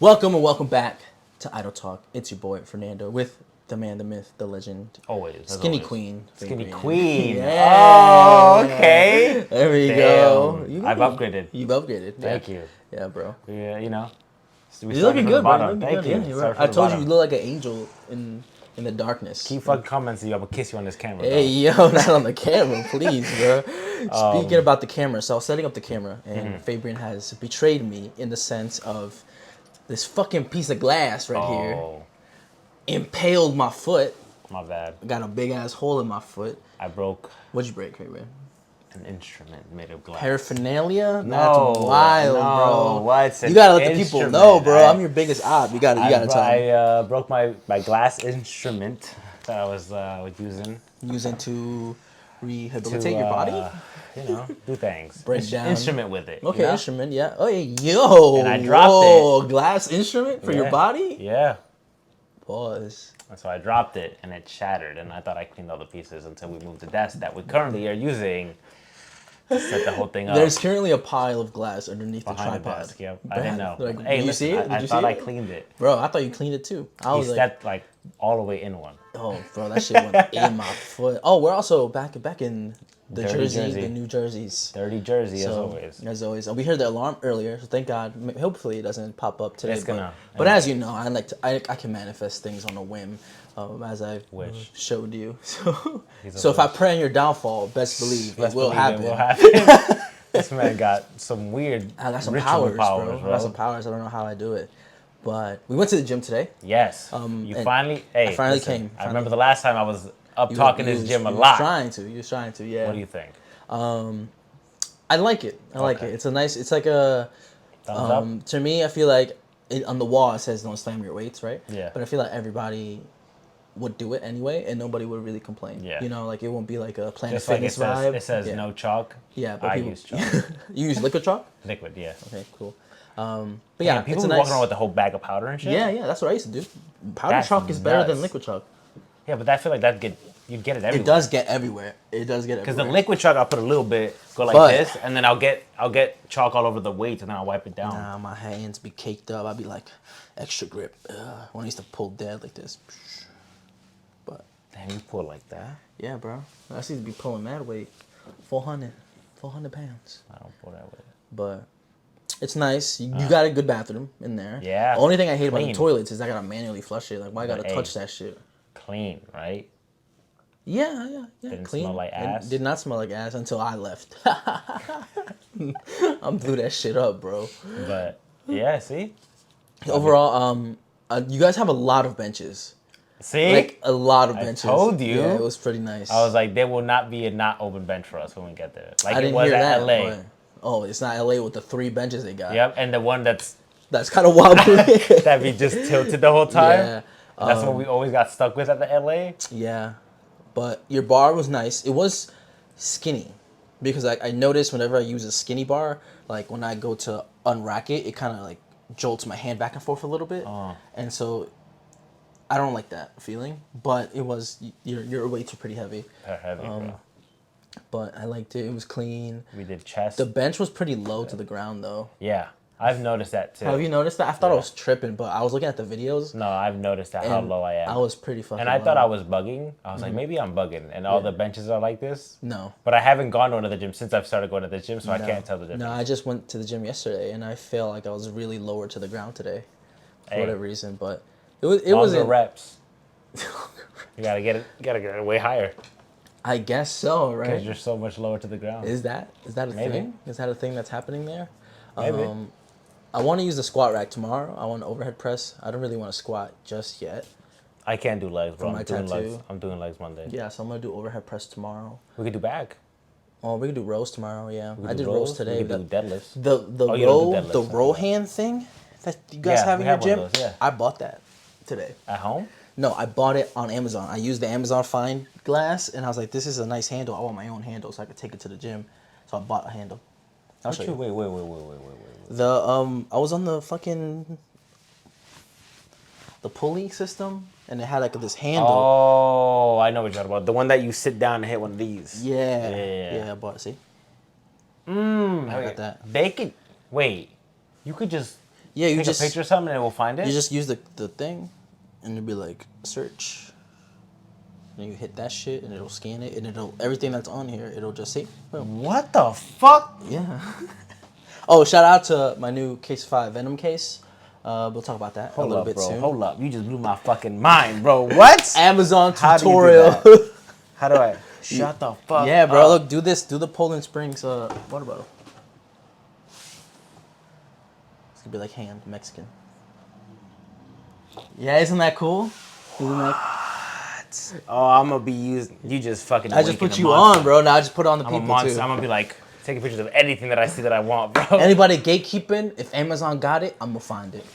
Welcome and welcome back to Idle Talk. It's your boy Fernando with the man, the myth, the legend, Always. Skinny always. Queen. Skinny Fabian. Queen. Yeah. Oh, okay. There we Damn. go. I've upgraded. You've upgraded. Thank you. Yeah, bro. Yeah, you know. We You're looking started from the good, bro. bottom. You're looking Thank good. you. Yeah, you're Started right. from I the told you bottom. you look like an angel in the darkness. Keep fucking commenting. I'm gonna kiss you on this camera. Hey, yo, not on the camera, please, bro. Speaking about the camera, so I was setting up the camera, and Fabian has betrayed me in the sense of this fucking piece of glass right here Oh, impaled my foot. my bad. Got a big ass hole in my foot. I broke What'd you break, Fabian? an instrument made of glass. Paraphernalia? No, That's wild, no, bro. what's You gotta let the people instrument? know, bro. I'm your biggest op. You gotta tell them. I broke my glass instrument that I was using Using to rehabilitate your body? do things. Break down. Instrument with it. Okay, you know? instrument, yeah. Oh, yeah, yo. And I dropped whoa, glass instrument for your Yeah. body? Yeah. Pause. And so I dropped it and it shattered, and I thought I cleaned all the pieces until we moved the desk that we currently are using to set the whole thing up. There's currently a pile of glass underneath behind the the tripod. desk. Yeah, I didn't know. Like, Hey, did you listen, see it? Did I you thought see I it? cleaned it. Bro, I thought you cleaned it too. I He was like, stepped like all the way in one. oh, bro, that shit went in my foot. Oh, we're also back in the Dirty the New Jerseys. Dirty Jersey, as So, always. As always, we heard the alarm earlier, so thank God. Hopefully, it doesn't pop up today. It's gonna. But as you know, I can manifest things on a whim, as I Wish. showed you. So, He's a so if I wish. pray on your downfall, best believe Best it will believe happen. It will happen. This man got some weird I got some ritual powers, bro. I got some powers. I don't know how I do it, but we went to the gym today. Yes. and You finally. Hey, I finally listen, came. I remember the last time I was up You- talking you this was- gym a you lot. You was trying to, yeah. What do you think? I like it. I like Okay. it. It's like a. Thumbs up. To me, I feel like on the wall it says don't slam your weights, right? Yeah. But I feel like everybody would do it anyway, and nobody would really complain. Yeah. You know, like it won't be like a Planet Just like Fitness vibe. it says yeah. no chalk. Yeah, but I people, use chalk. You use liquid chalk? Liquid, yeah. Okay, cool. But yeah, People it's a be nice. walking around with a whole bag of powder and shit. Yeah, that's what I used to do. Powder That's chalk is better than nuts. liquid chalk. Yeah, but I feel like you'd get it everywhere. It does get everywhere. It does get everywhere. Because the liquid chalk, I'll put a little bit, go like But- this, and then I'll get chalk all over the weights, and then I'll wipe it down. Nah, my hands be caked up. I'd be like extra grip. When I used to pull dead like this. But Damn, you pull like that? yeah, bro. I used to be pulling mad weight. 400 pounds. I don't pull that way. But it's nice. You got a good bathroom in there. Yeah. The only thing I hate about the Clean. toilets is I gotta manually flush it. Like, why I gotta But, hey. touch that shit? Clean, right? Yeah. Didn't Clean. smell like It ass? did not smell like ass until I left. I'm blew that shit up, bro. But yeah, see? Overall, you guys have a lot of benches. See? Like a lot of benches. told you. Yeah, it was pretty nice. I was like, there will not be a not open bench for us when we get there. Like I it didn't was hear at that. LA. But, oh, it's not LA with the 3 benches they got. Yep, and the one that's That's kind of wobbly. that be just tilted the whole time. Yeah. That's what we always got stuck with at the LA. Yeah, but your bar was nice. It was skinny because I noticed whenever I use a skinny bar, like when I go to unrack it, it kind of like jolts my hand back and forth a little bit, and so I don't like that feeling. But it was your weights are pretty heavy, They're heavy, bro. but I liked it. It was clean. We did chest. The bench was pretty low to the ground though. Yeah, I've noticed that too. Have you noticed that? I thought I was tripping, but I was looking at the videos. No, I've noticed that how and low I am. I was pretty fucking. and I thought low. I was bugging. I was like, maybe I'm bugging, and all the benches are like this. No. But I haven't gone to another gym since I've started going to the gym, so I can't tell the difference. No, I just went to the gym yesterday, and I felt like I was really lower to the ground today, for Hey. whatever reason. But it was Longer reps. You gotta get it. You gotta get it way higher I guess so, because right? you're so much lower to the ground. Is that a Maybe. thing? Is that a thing that's happening there? Maybe. I want to use the squat rack tomorrow. I want to overhead press. I don't really want to squat just yet. I can't do legs, bro. my I'm doing legs. tattoo. I'm doing legs Monday. Yeah, so I'm gonna do overhead press tomorrow. We could do back. Oh, we can do rows tomorrow. Yeah, We I could do did rows today. We could do deadlifts. The Oh, you don't do row deadlifts, the I row forgot. hand thing that you guys Yeah, have we in your have one of gym. those, yeah. I bought that today. At home? No, I bought it on Amazon. I used the Amazon Find glass, and I was like, "This is a nice handle. I want my own handle so I could take it to the gym." So I bought a handle. I'll show you. Wait. I was on the fucking the pulley system, and it had like this handle. Oh, I know what you're talking about. The one that you sit down and hit one of these. Yeah. I bought it. See, I got that. They could wait. You could just Yeah, you take just a picture of something and it will find it. you just use the thing, and it'll be like search. And you hit that shit, and it'll scan it, and it'll everything that's on here, it'll just say, boom. What the fuck? Yeah. Oh, shout out to my new Case 5 Venom case. We'll talk about that a little bit bro. soon. Hold up. You just blew my fucking mind, bro. What? Amazon How do you do tutorial. that? How do I? Shut the fuck Yeah, bro. up. Look, do this. Do the Poland Springs water bottle. It's gonna be like hand Mexican. Yeah, isn't that cool? Isn't that? Oh, I'm gonna be using. You just fucking. I just winking put a you monster. on, bro. Now I just put it on the I'm a people monster. too. I'm gonna be like taking pictures of anything that I see that I want, bro. Anybody gatekeeping? If Amazon got it, I'm gonna find it.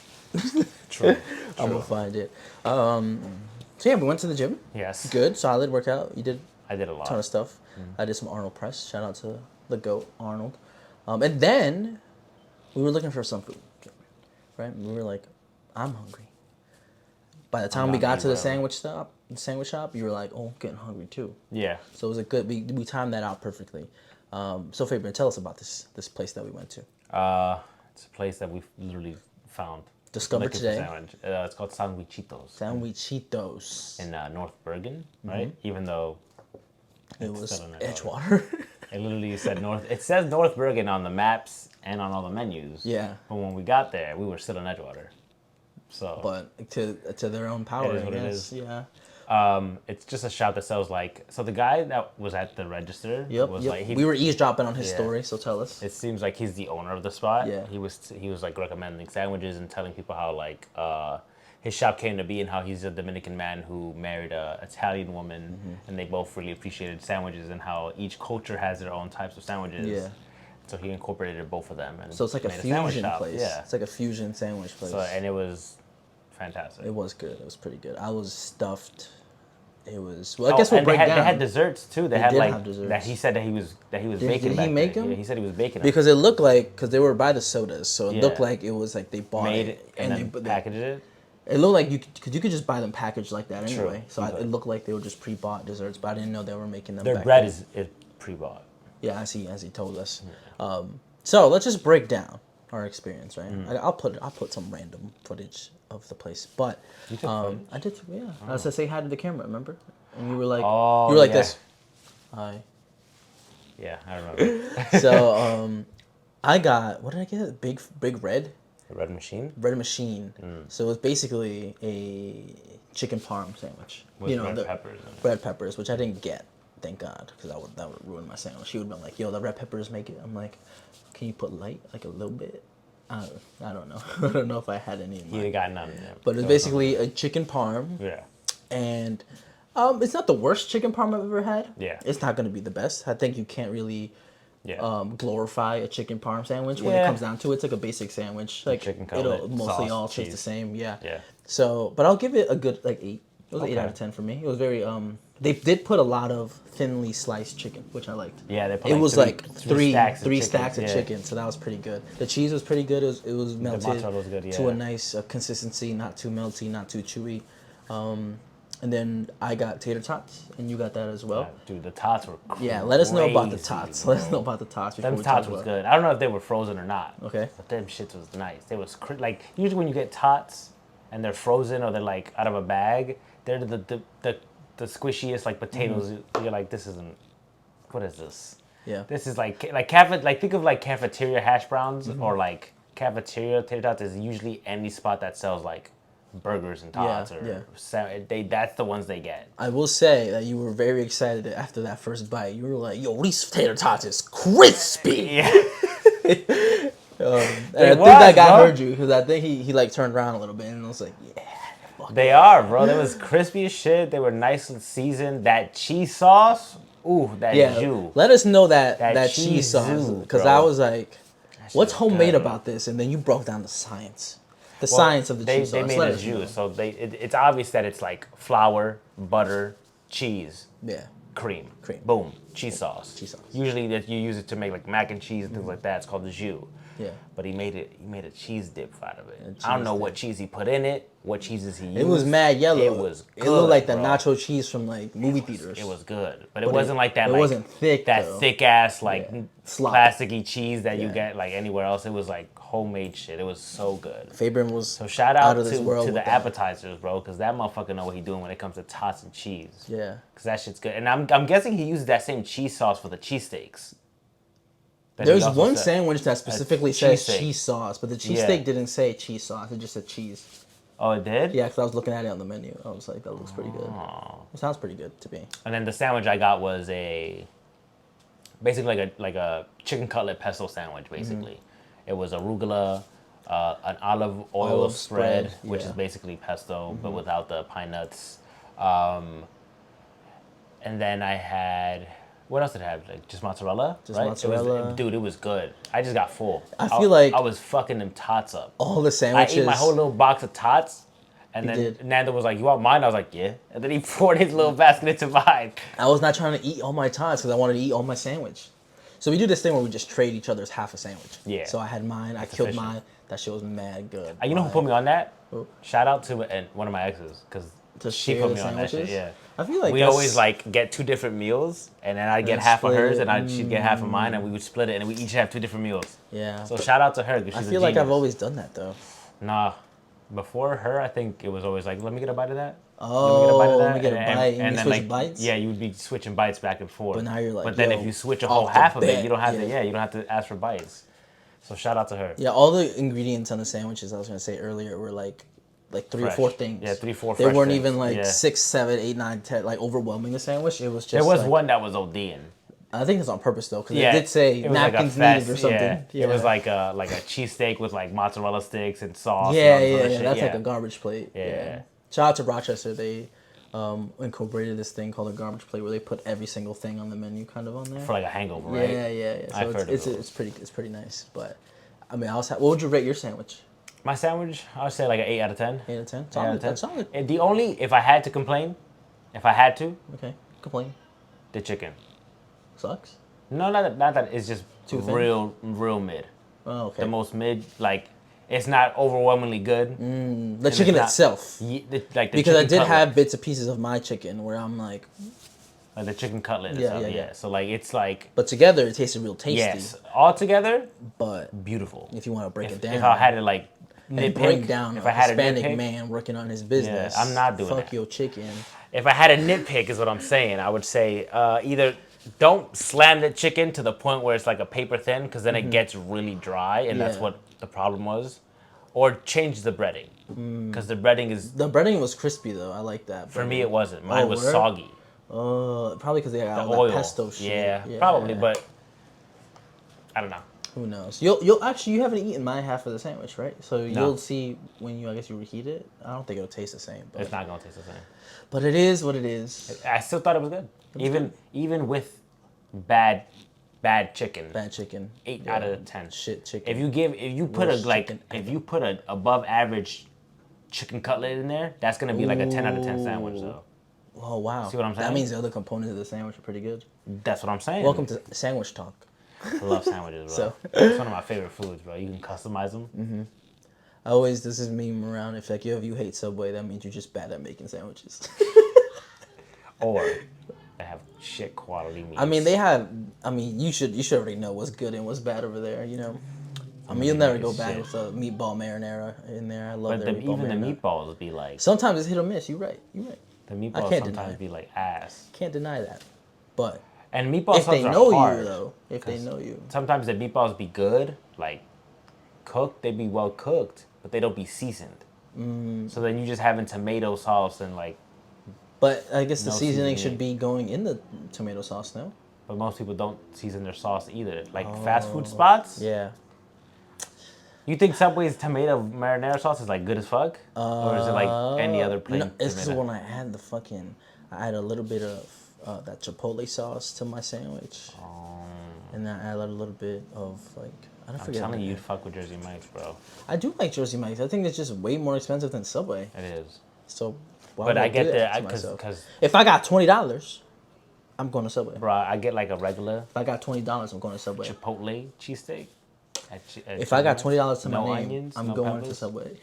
True. I'm gonna find it. So yeah, we went to the gym. Yes. Good, solid workout. You did I did a lot. ton of stuff. I did some Arnold press. Shout out to the GOAT, Arnold. And then we were looking for some food, right? We were like, I'm hungry. By the time we got to the sandwich shop, you were like, oh, I'm getting hungry too. Yeah. So it was a good, we timed that out perfectly. So Fabian, tell us about this place that we went to. It's a place that we literally found. Discovered Looking for today. sandwich. It's called Sandwichitos. Sandwichitos. In North Bergen, right? Even though It it's was still in Edgewater. it literally said North. It says North Bergen on the maps and on all the menus. Yeah. But when we got there, we were still in Edgewater. So. But to their own power, It is I what it guess. is. Yeah. It's just a shop that sells like. So the guy that was at the register was like we were eavesdropping on his Yeah. story, so tell us. It seems like he's the owner of the spot. Yeah. He was like recommending sandwiches and telling people how like his shop came to be and how he's a Dominican man who married a Italian woman and they both really appreciated sandwiches and how each culture has their own types of sandwiches. Yeah. So he incorporated both of them and So it's like a made sandwich fusion shop. place. Yeah. It's like a fusion sandwich place. So and it was fantastic. It was good. It was pretty good. I was stuffed. It was. Well, I guess we'll and break they down. had desserts too. They had did like have desserts. that. He said that he was baking. Did back he make there. them? Yeah, he said he was baking them. Because it looked like they were by the sodas, so it Yeah. looked like it was like they bought Made it it and then packaged it. It looked like you could just buy them packaged like that True. anyway. So it looked like they were just pre-bought desserts, but I didn't know they were making them. Their back bread then. is pre-bought. Yeah, as he told us. So let's just break down our experience, right? I'll put some random footage of the place, but You took footage? I did. Yeah, I was to say hi to the camera. Remember? And you were like, Oh, you were like yeah. this. Hi. Yeah, I remember. So I got, what did I get? Big red The red machine machine. So it was basically a chicken parm sandwich. with the peppers. In it. red peppers, which I didn't get, thank God, because that would ruin my sandwich. She would have been like, "Yo, the red peppers make it." I'm like, "Can you put light, like a little bit?" I don't know. I don't know if I had any in He mind. got none. Yeah. But it's basically a chicken parm, Yeah. and it's not the worst chicken parm I've ever had. Yeah. It's not going to be the best. I think you can't really Yeah. glorify a chicken parm sandwich when it Yeah. comes down to it. It's like a basic sandwich. Like chicken cutlet, it'll mostly sauce, all taste cheese. the same. Yeah. Yeah. So, but I'll give it a good like 8. It was an 8 Okay. out of 10 for me. It was very They did put a lot of thinly sliced chicken, which I liked. Yeah, they put It like was three- like three stacks of three chicken, stacks of yeah. chicken, so that was pretty good. The cheese was pretty good. It was melted mozzarella was good, to yeah. a nice consistency, not too melty, not too chewy. And then I got tater tots, and you got that as well. Yeah, dude, the tots were crazy, Yeah, let us know about the tots. Let us know about the tots before Them we tots talk was about. good. I don't know if they were frozen or not. Okay. But them shits was nice. They was like usually when you get tots and they're frozen or they're like out of a bag, they're the squishiest like potatoes. You're like, this isn't. What is this? Yeah. This is like think of like cafeteria hash browns or like cafeteria tater tots is usually any spot that sells like burgers and tots that's the ones they get. I will say that you were very excited after that first bite. You were like, "Yo, these tater tots is crispy." Yeah. And I think was, that guy bro. heard you because I think he like turned around a little bit and was like, "Yeah." Fuck They yeah. are, bro. They was crispy as shit. They were nice and seasoned. That cheese sauce, ooh, that Yeah, jus. let us know that That cheese cheese sauce jus, because bro. I was like, "What's was homemade good. about this?" And then you broke down the science, the Well, science of the cheese They sauce. made Let a us know. jus, so it's obvious that it's like flour, butter, cheese, Yeah, cream, Cream. boom, cheese sauce. Cheese sauce. Usually that you use it to make like mac and cheese and things like that. It's called the jus. Yeah. But he made a cheese dip out of it. A I don't know cheese what dip. cheese he put in it, what cheeses he used. It was mad yellow. It was good, It looked like the bro. nacho cheese from like movie theaters. It was good, but it wasn't like that. It like, wasn't thick. That though. thick ass like Sloppy. plasticky cheese that you Yeah. get like anywhere else. It was like homemade shit. It was so good. Fabian was So shout out of this to world the with that. appetizers, bro, because that motherfucker know what he doing when it comes to tots and cheese. Yeah. Because that shit's good, and I'm guessing he used that same cheese sauce for the cheesesteaks. There's one sandwich that specifically says cheesesteak. cheese sauce, but the Yeah. cheesesteak didn't say cheese sauce. It just said cheese. Oh, it did? Yeah, because I was looking at it on the menu. I was like, that looks pretty good. Oh. It sounds pretty good to me. And then the sandwich I got was basically like a chicken cutlet pesto sandwich. Basically, It was arugula, an olive oil spread, which is basically pesto but without the pine nuts. And then I had. What else did I have? Like just mozzarella, Just right? mozzarella. Dude, it was good. I just got full. I feel like I was fucking them tots up. all the I sandwiches. ate my whole little box of tots, and then did. Nando was like, "You want mine?" I was like, "Yeah." And then he poured his little basket into mine. I was not trying to eat all my tots because I wanted to eat all my sandwich. So we do this thing where we just trade each other's half a sandwich. Yeah. So I had mine. I killed efficient. mine. That shit was mad good. You know who put me on that? Who? Shout out to one of my exes because To she share put the me on that shit. sandwiches? Yeah. I feel like we that's- always like get 2 different meals, and then I'd get And half of split hers, it. and she'd get half of mine, and we would split it, and we each have 2 different meals. Yeah. So shout out to her because I she's feel a like genius. I've always done that though. Nah, before her, I think it was always like, let me get a bite of that. Oh, let me get a and- bite. And you then switch like, bites? Yeah, you would be switching bites back and forth. But now you're like, But then yo, if you switch a whole off the half of it, bat, you don't have to. yeah. Yeah, you don't have to ask for bites. So shout out to her. Yeah, all the ingredients on the sandwiches I was gonna say earlier were like 3 or Fresh. 4 things. Yeah, 3, 4 They fresh weren't things. even like Yeah. 6, 7, 8, 9, 10, like overwhelming the sandwich. It was just. There was like, one that was ODing. I think it's on purpose though, because Yeah, it did say it was like a napkins fast- needed or something. Yeah. It was like a cheesesteak with like mozzarella sticks and sauce. Yeah, and all this other yeah. shit. That's Yeah. like a garbage plate. Yeah. Shout out to Rochester. They incorporated this thing called a garbage plate where they put every single thing on the menu kind of on there. For like a hangover, right? Yeah. So I've heard of it's those. it's pretty nice. But I mean, what would you rate your sandwich? My sandwich, I would say like an 8 out of 10. 8 out of 10. 8 out Solid. of 10. That's solid. And the only, if I had to complain, if I had to, Okay. Complain. the chicken. Sucks. No, not that. It's just Too thin? real mid. Oh, okay. The most mid, like, it's not overwhelmingly good. The chicken it's not- itself. Like the Because I chicken did cutlet. have bits and pieces of my chicken where I'm like, Like the chicken cutlet. Yeah, Yeah. yeah. So like it's like but together it tasted real tasty. yes, all together But beautiful. if you want to break it down, If I had to like and nitpick, break down if a I had Hispanic a nitpick, man working on his business, I'm not doing fuck that. your chicken. if I had a nitpick is what I'm saying, I would say either don't slam the chicken to the point where it's like a paper thin because then it gets really dry and that's Yeah. what the problem was, or change the breading because the breading is The breading was crispy though. I like that. for me it wasn't. Mine was word? soggy. Probably because they got The all oil, that pesto shit. yeah, probably, but I don't know. Who knows? You'll actually you haven't eaten my half of the sandwich, right? So you'll see when I guess you reheat it. I don't think it'll taste the same, It's not gonna taste the same. but it is what it is. I still thought it was good. Even with bad chicken. Bad chicken. 8 out of 10. Shit chicken. If you put Worst chicken if you put a above average chicken cutlet in there, that's gonna be like a 10 out of 10 sandwich though. Oh wow. See what I'm That saying? means the other components of the sandwich are pretty good. That's what I'm saying. Welcome to Sandwich Talk. I love sandwiches, bro. So- It's one of my favorite foods, bro. You can customize them. This is meme around. If like if you hate Subway, that means you're just bad at making sandwiches. Or they have shit quality meats. I mean, they have. I mean, you should already know what's good and what's bad over there. You know. I mean, you'll never go back Shit. with the meatball marinara in there. I love But their meatball even the marinara. meatballs be like Sometimes it's hit or miss. You're right. the meatballs can't sometimes deny. be like ass. Can't deny that. But And meatball if they subs are know hard. you though, if they 'cause know you, Sometimes the meatballs be good, like cooked. They be well cooked, but they don't be seasoned. So then you just having tomato sauce and like. but I guess the No seasoning seasoning. should be going in the tomato sauce now. But most people don't season their sauce either. Like fast food spots. Yeah. You think Subway's tomato marinara sauce is like good as fuck, or is it like any other plain No, it's because tomato? when I had I had a little bit of that chipotle sauce to my sandwich, and then I added a little bit of like I don't I'm forget. telling the you, name. you'd fuck with Jersey Mike's, bro. I do like Jersey Mike's. I think it's just way more expensive than Subway. It is. So, why But would I get do that the to myself? because If I got $20, I'm going to Subway. bro, I get like a regular If I got $20, I'm going to Subway. Chipotle cheesesteak. If I got $20 to my no name, onions, I'm no going peppers? to Subway.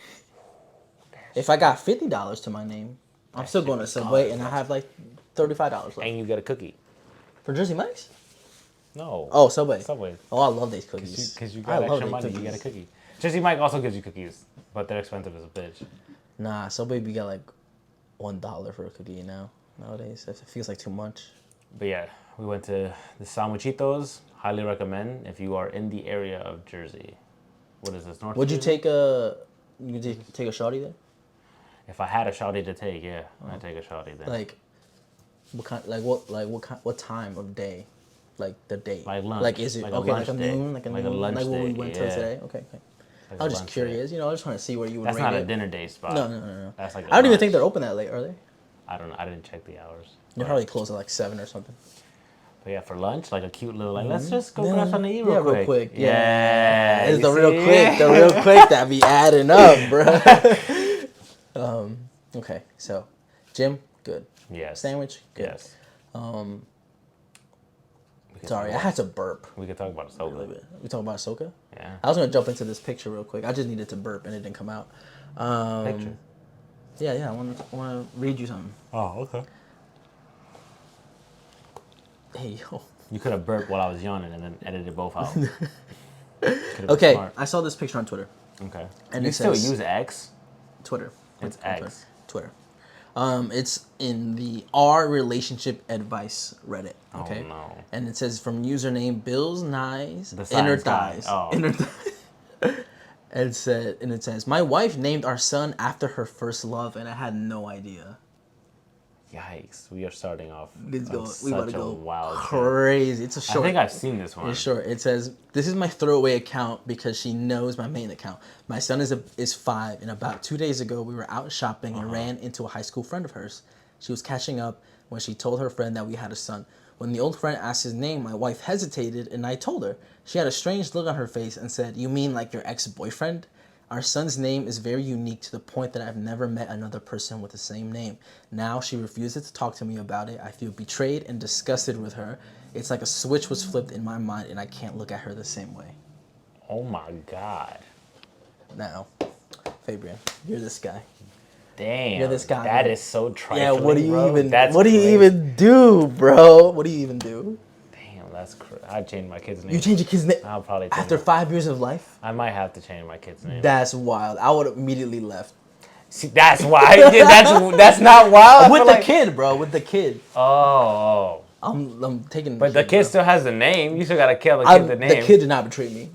If I got $50 to my name, I'm still going to Subway, and I have like $35 left. And you get a cookie. For Jersey Mike's? No. Oh, Subway. Subway. Oh, I love these cookies. Because you I got love extra these money, cookies. you get a cookie. Jersey Mike also gives you cookies, but they're expensive as a bitch. Nah, Subway we got like $1 for a cookie now. Nowadays, it feels like too much. But yeah, we went to the Sandwichitos. Highly recommend if you are in the area of Jersey. What is this, North Would you Jersey? take a shawty there? If I had a shawty to take, yeah, I'd take a shawty then. Like, what time of day? Like the day. Like lunch. Like is it Like a okay? lunch Like a day. noon. Like a Like a noon. lunch Like what we day, went to yeah. today. Okay. Like I a was just lunch curious. day. You know, I just want to see where you would That's rate not it. a dinner day spot. No. That's like I don't even lunch. think they're open that late, are they? I don't know. I didn't check the hours. They're probably closed at like 7 or something. But yeah, for lunch, like a cute little, like, let's just go grab something to eat real quick. Yeah. It's you the real see? quick. The real quick that be adding up, bro. Okay, so Jim, good. Yes. Sandwich, good. Yes. Sorry, I had to burp. We could talk about A little Ahsoka. bit. We talking about Ahsoka? Yeah. I was gonna jump into this picture real quick. I just needed to burp and it didn't come out. Picture. Yeah. I want to read you something. Oh, okay. Hey yo. You could have burped while I was yawning and then edited both out. Could've been Okay, smart. I saw this picture on Twitter. Okay. And you it still says- use X? Twitter. It's On X. Twitter. It's in the R relationship advice Reddit. Okay. Oh, no. And it says from username Bill's Nice The Inner science guy. Thighs. Oh. Inner Thighs. And it says, my wife named our son after her first love, and I had no idea. Yikes. We are starting off Let's on go. We such about to a go wild trip. crazy. It's a short. I think I've seen this one. It's short. It says, this is my throwaway account because she knows my main account. My son is 5, and about 2 days ago, we were out shopping and ran into a high school friend of hers. She was catching up when she told her friend that we had a son. When the old friend asked his name, my wife hesitated, and I told her. She had a strange look on her face and said, you mean like your ex-boyfriend? Our son's name is very unique to the point that I've never met another person with the same name. Now she refuses to talk to me about it. I feel betrayed and disgusted with her. It's like a switch was flipped in my mind and I can't look at her the same way. Oh my God. Now, Fabrian, you're this guy. Damn. You're this guy. That is so trifling, Yeah, what do you bro. even That's what do you crazy. even do, bro? What do you even do? Damn, that's crazy. I'd change my kid's name. You change your kid's name I'll probably change after it. 5 years of life? I might have to change my kid's name. That's wild. I would have immediately left. See, that's why. Yeah, that's not wild. I With feel the like- kid, bro. With the kid. Oh. I'm taking. But the kid bro. still has the name. You still gotta kill the kid the name. The kid did not betray me.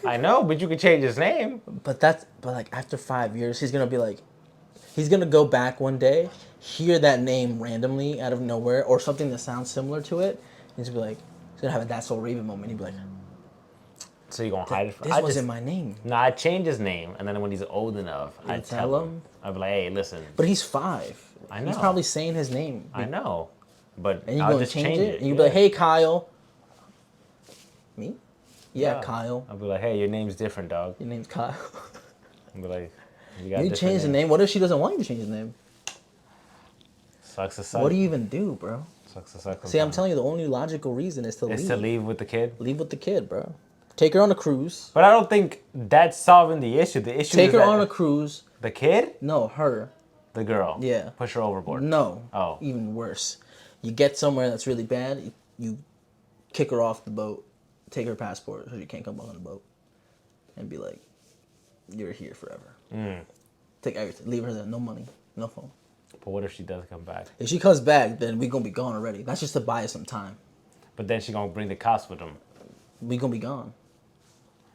I know, but you could change his name. But like after 5 years, he's gonna be like, he's gonna go back one day, hear that name randomly out of nowhere or something that sounds similar to it, and he's gonna be like, he's gonna have a That's So Raven moment. He'd be like, So you gonna hide it from? this wasn't my name. No, I change his name, and then when he's old enough, I tell tell him? him. I'd be like, hey, listen. But he's 5. I He's know. probably saying his name. I know, but And you're I'll gonna just change it, and you'd yeah. be like, hey Kyle. Me? Yeah, Yeah. Kyle. I'll be like, hey, your name's different, dog. Your name's Kyle. I'll be like, you got You different change the names. name. What if she doesn't want you to change the name? Sucks to suck. What do you even do, bro? Sucks to suck. See, I'm sometimes. telling you, the only logical reason is to It's leave. to leave with the kid. Leave with the kid, bro. Take her on a cruise. But I don't think that's solving the issue. The issue Take is her that on a cruise. the kid, No, her. the girl. Yeah. Push her overboard. No. Oh. Even worse. You get somewhere that's really bad. You kick her off the boat. Take her passport so she can't come back on the boat. And be like, you're here forever. Take everything. Leave her there. No money. No phone. But what if she does come back? If she comes back, then we gonna be gone already. That's just to buy us some time. But then she gonna bring the cops with them. We gonna be gone.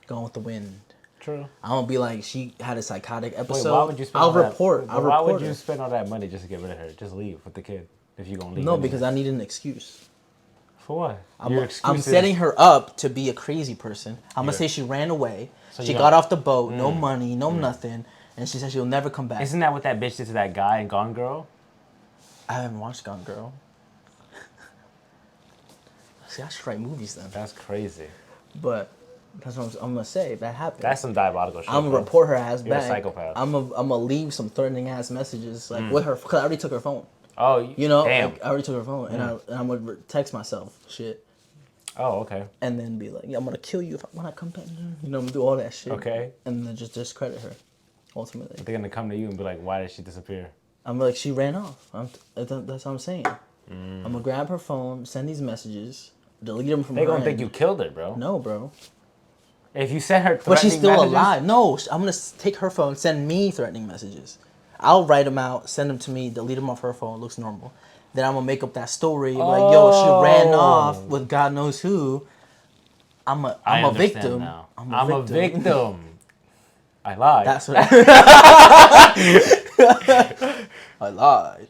Gone with the wind. True. I'm gonna be like, she had a psychotic Wait, episode. why would you spend I'll all that- report. but I'll why report would you her. spend all that money just to get rid of her? Just leave with the kid if you're gonna leave. No, anyway. because I need an excuse. For what? I'm setting her up to be a crazy person. I'm gonna say she ran away. So She you got gonna- off the boat, no money, no nothing, and she said she'll never come back. Isn't that what that bitch did to that guy in Gone Girl? I haven't watched Gone Girl. See, I should write movies then. That's crazy. But that's what I'm gonna say. If that happened, That's some diabolical shit. I'm gonna bro. report her ass You're a back. psychopath. I'm gonna leave some threatening ass messages like with her, because I already took her phone. Oh, You know, damn. like, I already took her phone, and I'm gonna text myself shit. Oh, okay. and then be like, yeah, I'm gonna kill you when I come back. You know, I'm gonna do all that shit. Okay. And then just discredit her. Ultimately, They're gonna come to you and be like, "Why did she disappear?" I'm like, she ran off. That's what I'm saying. I'm gonna grab her phone, send these messages, delete them from They her gonna think end. you killed her, bro. No, bro. If you send her But she's threatening still messages, alive. No, I'm gonna take her phone, send me threatening messages. I'll write them out, send them to me, delete them off her phone. It looks normal. Then I'm gonna make up that story. Like, yo, she ran off with God knows who. I'm I a understand victim. now. I'm I'm a a victim. victim. I lied. That's what I lied.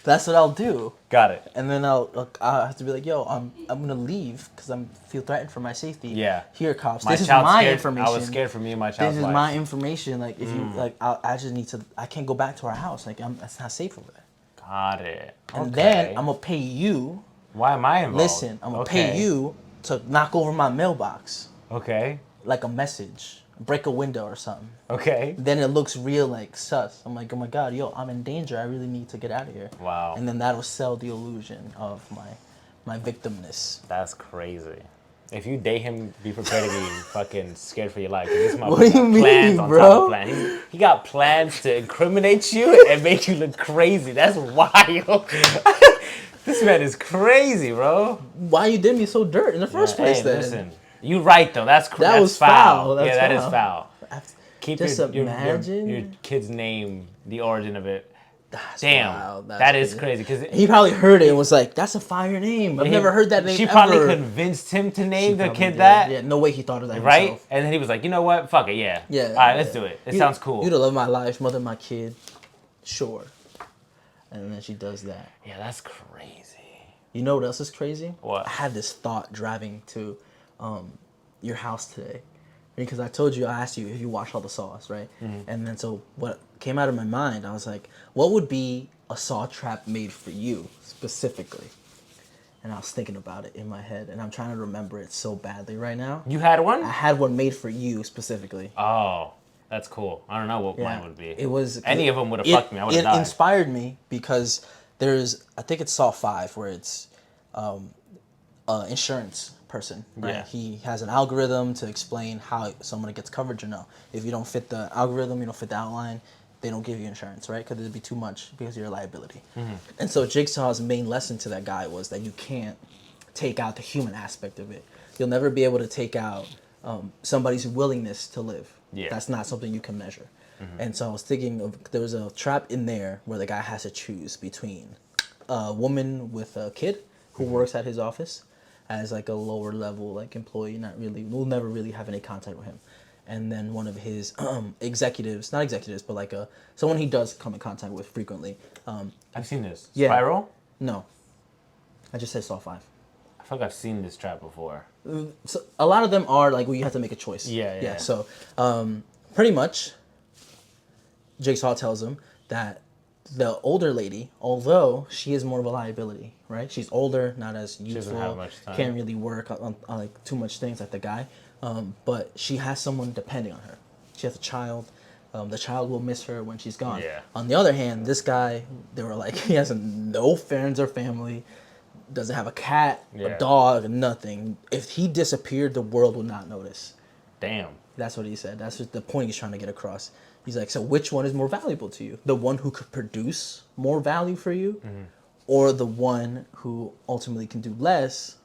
That's what I'll do. Got it. And then I'll have to be like, yo, I'm gonna leave because I feel threatened for my safety. Yeah. Here, cops. My This is child's my scared. information. I was scared for me and my child's This is life. my information. Like, if you like, I just need to. I can't go back to our house. Like, it's not safe over there. Got it. And Okay. then I'm gonna pay you. Why am I involved? Listen, I'm gonna pay you to knock over my mailbox, Okay. like a message, break a window or something. Okay. Then it looks real, like sus. I'm like, oh my god, yo, I'm in danger. I really need to get out of here. Wow. And then that'll sell the illusion of my victimness. That's crazy. If you date him, be prepared to be fucking scared for your life. 'Cause this What do you got mean, plans on bro? top of plans. He got plans to incriminate you and make you look crazy. That's wild. This man is crazy, bro. Why you did me so dirt in the first place? Hey, Then listen. You right though. That's That was foul. foul. That's yeah, that is foul. foul. Keep Just imagine. your kid's name, the origin of it. That's Damn, wild. That's that is crazy. Because He probably heard it and was like, "That's a fire name. I've never heard that name She ever." probably convinced him to name She the probably kid did. that. Yeah, no way he thought of that Right? himself. And then he was like, you know what? Fuck it, yeah. Yeah. All right, let's do it. It sounds cool. You the love of my life, mother of my kid. Sure. And then she does that. Yeah, that's crazy. You know what else is crazy? What? I had this thought driving to your house today. Because I told you, I asked you if you wash all the saws, right? Mm-hmm. And then so what came out of my mind, I was like, what would be a saw trap made for you specifically? And I was thinking about it in my head, and I'm trying to remember it so badly right now. You had one? I had one made for you specifically. Oh, that's cool. I don't know what mine would be. It was Any of them would have fucked me. I would have It died. inspired me because there's, I think it's Saw 5 where it's insurance person, right? Yeah. He has an algorithm to explain how someone gets coverage or no. If you don't fit the algorithm, you don't fit the outline, they don't give you insurance, right? Because it'd be too much because of your liability. Mm-hmm. And so Jigsaw's main lesson to that guy was that you can't take out the human aspect of it. You'll never be able to take out somebody's willingness to live. Yeah. That's not something you can measure. And so I was thinking of, there was a trap in there where the guy has to choose between a woman with a kid who works at his office as like a lower level like employee, will never really have any contact with him, and then one of his executives, not executives, but like someone he does come in contact with frequently. I've seen this. Yeah. Spiral? No, I just said Saw 5. I feel like I've seen this trap before. So a lot of them are like where you have to make a choice. Yeah. So pretty much, Jigsaw tells him that the older lady, although she is more of a liability, right? She's older, not as youthful, have much time. can't really work on like too much things like the guy, but she has someone depending on her. She has a child. The child will miss her when she's gone. Yeah. On the other hand, this guy, they were like, he has no friends or family, doesn't have a cat, Yeah. a dog, nothing. If he disappeared, the world would not notice. Damn. That's what he said. That's what the point he's trying to get across. He's like, so which one is more valuable to you? The one who could produce more value for you, or the one who ultimately can do less,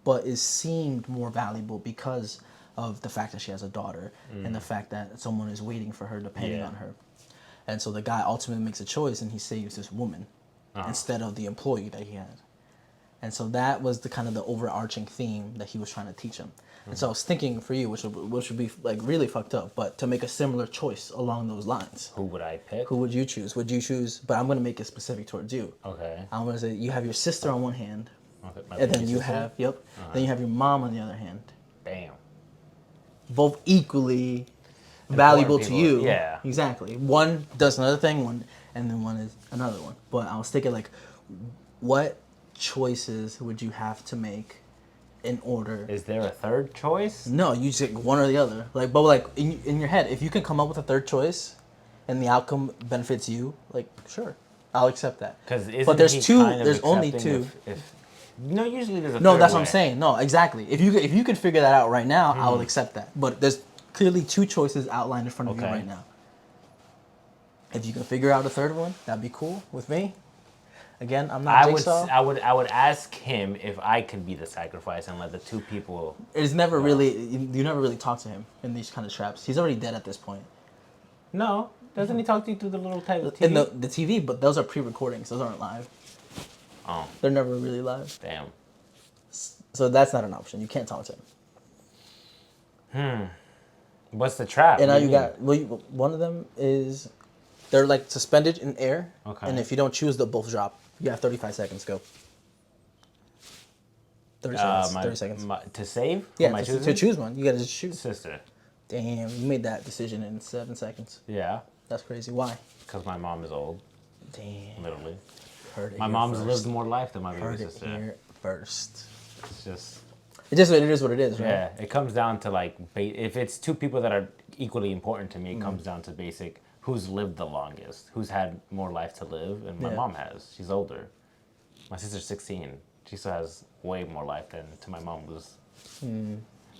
but is seemed more valuable because of the fact that she has a daughter and the fact that someone is waiting for her, depending Yeah. on her. And so the guy ultimately makes a choice, and he saves this woman instead of the employee that he had. And so that was the kind of the overarching theme that he was trying to teach him. And so I was thinking for you, which would be like really fucked up, but to make a similar choice along those lines. Who would I pick? Who would you choose? Would you choose? But I'm gonna make it specific towards you. Okay. I'm gonna say you have your sister on one hand, Okay, my and then baby you sister? have then you have your mom on the other hand. Damn. Both equally valuable to people, you. yeah. Exactly. One does another thing, and then one is another one. But I was thinking like, what choices would you have to make in order? Is there a third choice? No, you just one or the other. Like, but like in your head, if you can come up with a third choice, and the outcome benefits you, like sure, I'll accept that. Because But there's he two. kind of There's only accepting two. If No, usually there's a No, third that's way. what I'm saying. No, exactly. If you could figure that out right now, I will accept that. But there's clearly two choices outlined in front of you Okay. right now. If you can figure out a third one, that'd be cool with me. Again, I'm not Jigsaw. I would ask him if I could be the sacrifice and let the two people. It's never really you never really talk to him in these kind of traps. He's already dead at this point. No, doesn't he talk to you through the little type of TV? In the TV, but those are pre-recordings. Those aren't live. Oh, They're never really live. damn. So that's not an option. You can't talk to him. What's the trap? And now What do you mean? got one of them is they're like suspended in air. Okay. And if you don't choose, they'll both drop. You got 35 seconds. Go. 30 seconds. 30 seconds. To save? Yeah, Am I to choosing? choose one, you gotta just choose. Sister. Damn, you made that decision in 7 seconds. Yeah, That's crazy. Why? because my mom is old, Damn. literally. Heard it My here mom's first. lived more life than my baby Heard it sister. here first. It's just, It is what it is, right? yeah, it comes down to like, if it's two people that are equally important to me, it comes down to basic who's lived the longest, who's had more life to live, and my Yeah. mom has. She's older. My sister's 16. She still has way more life than to my mom was.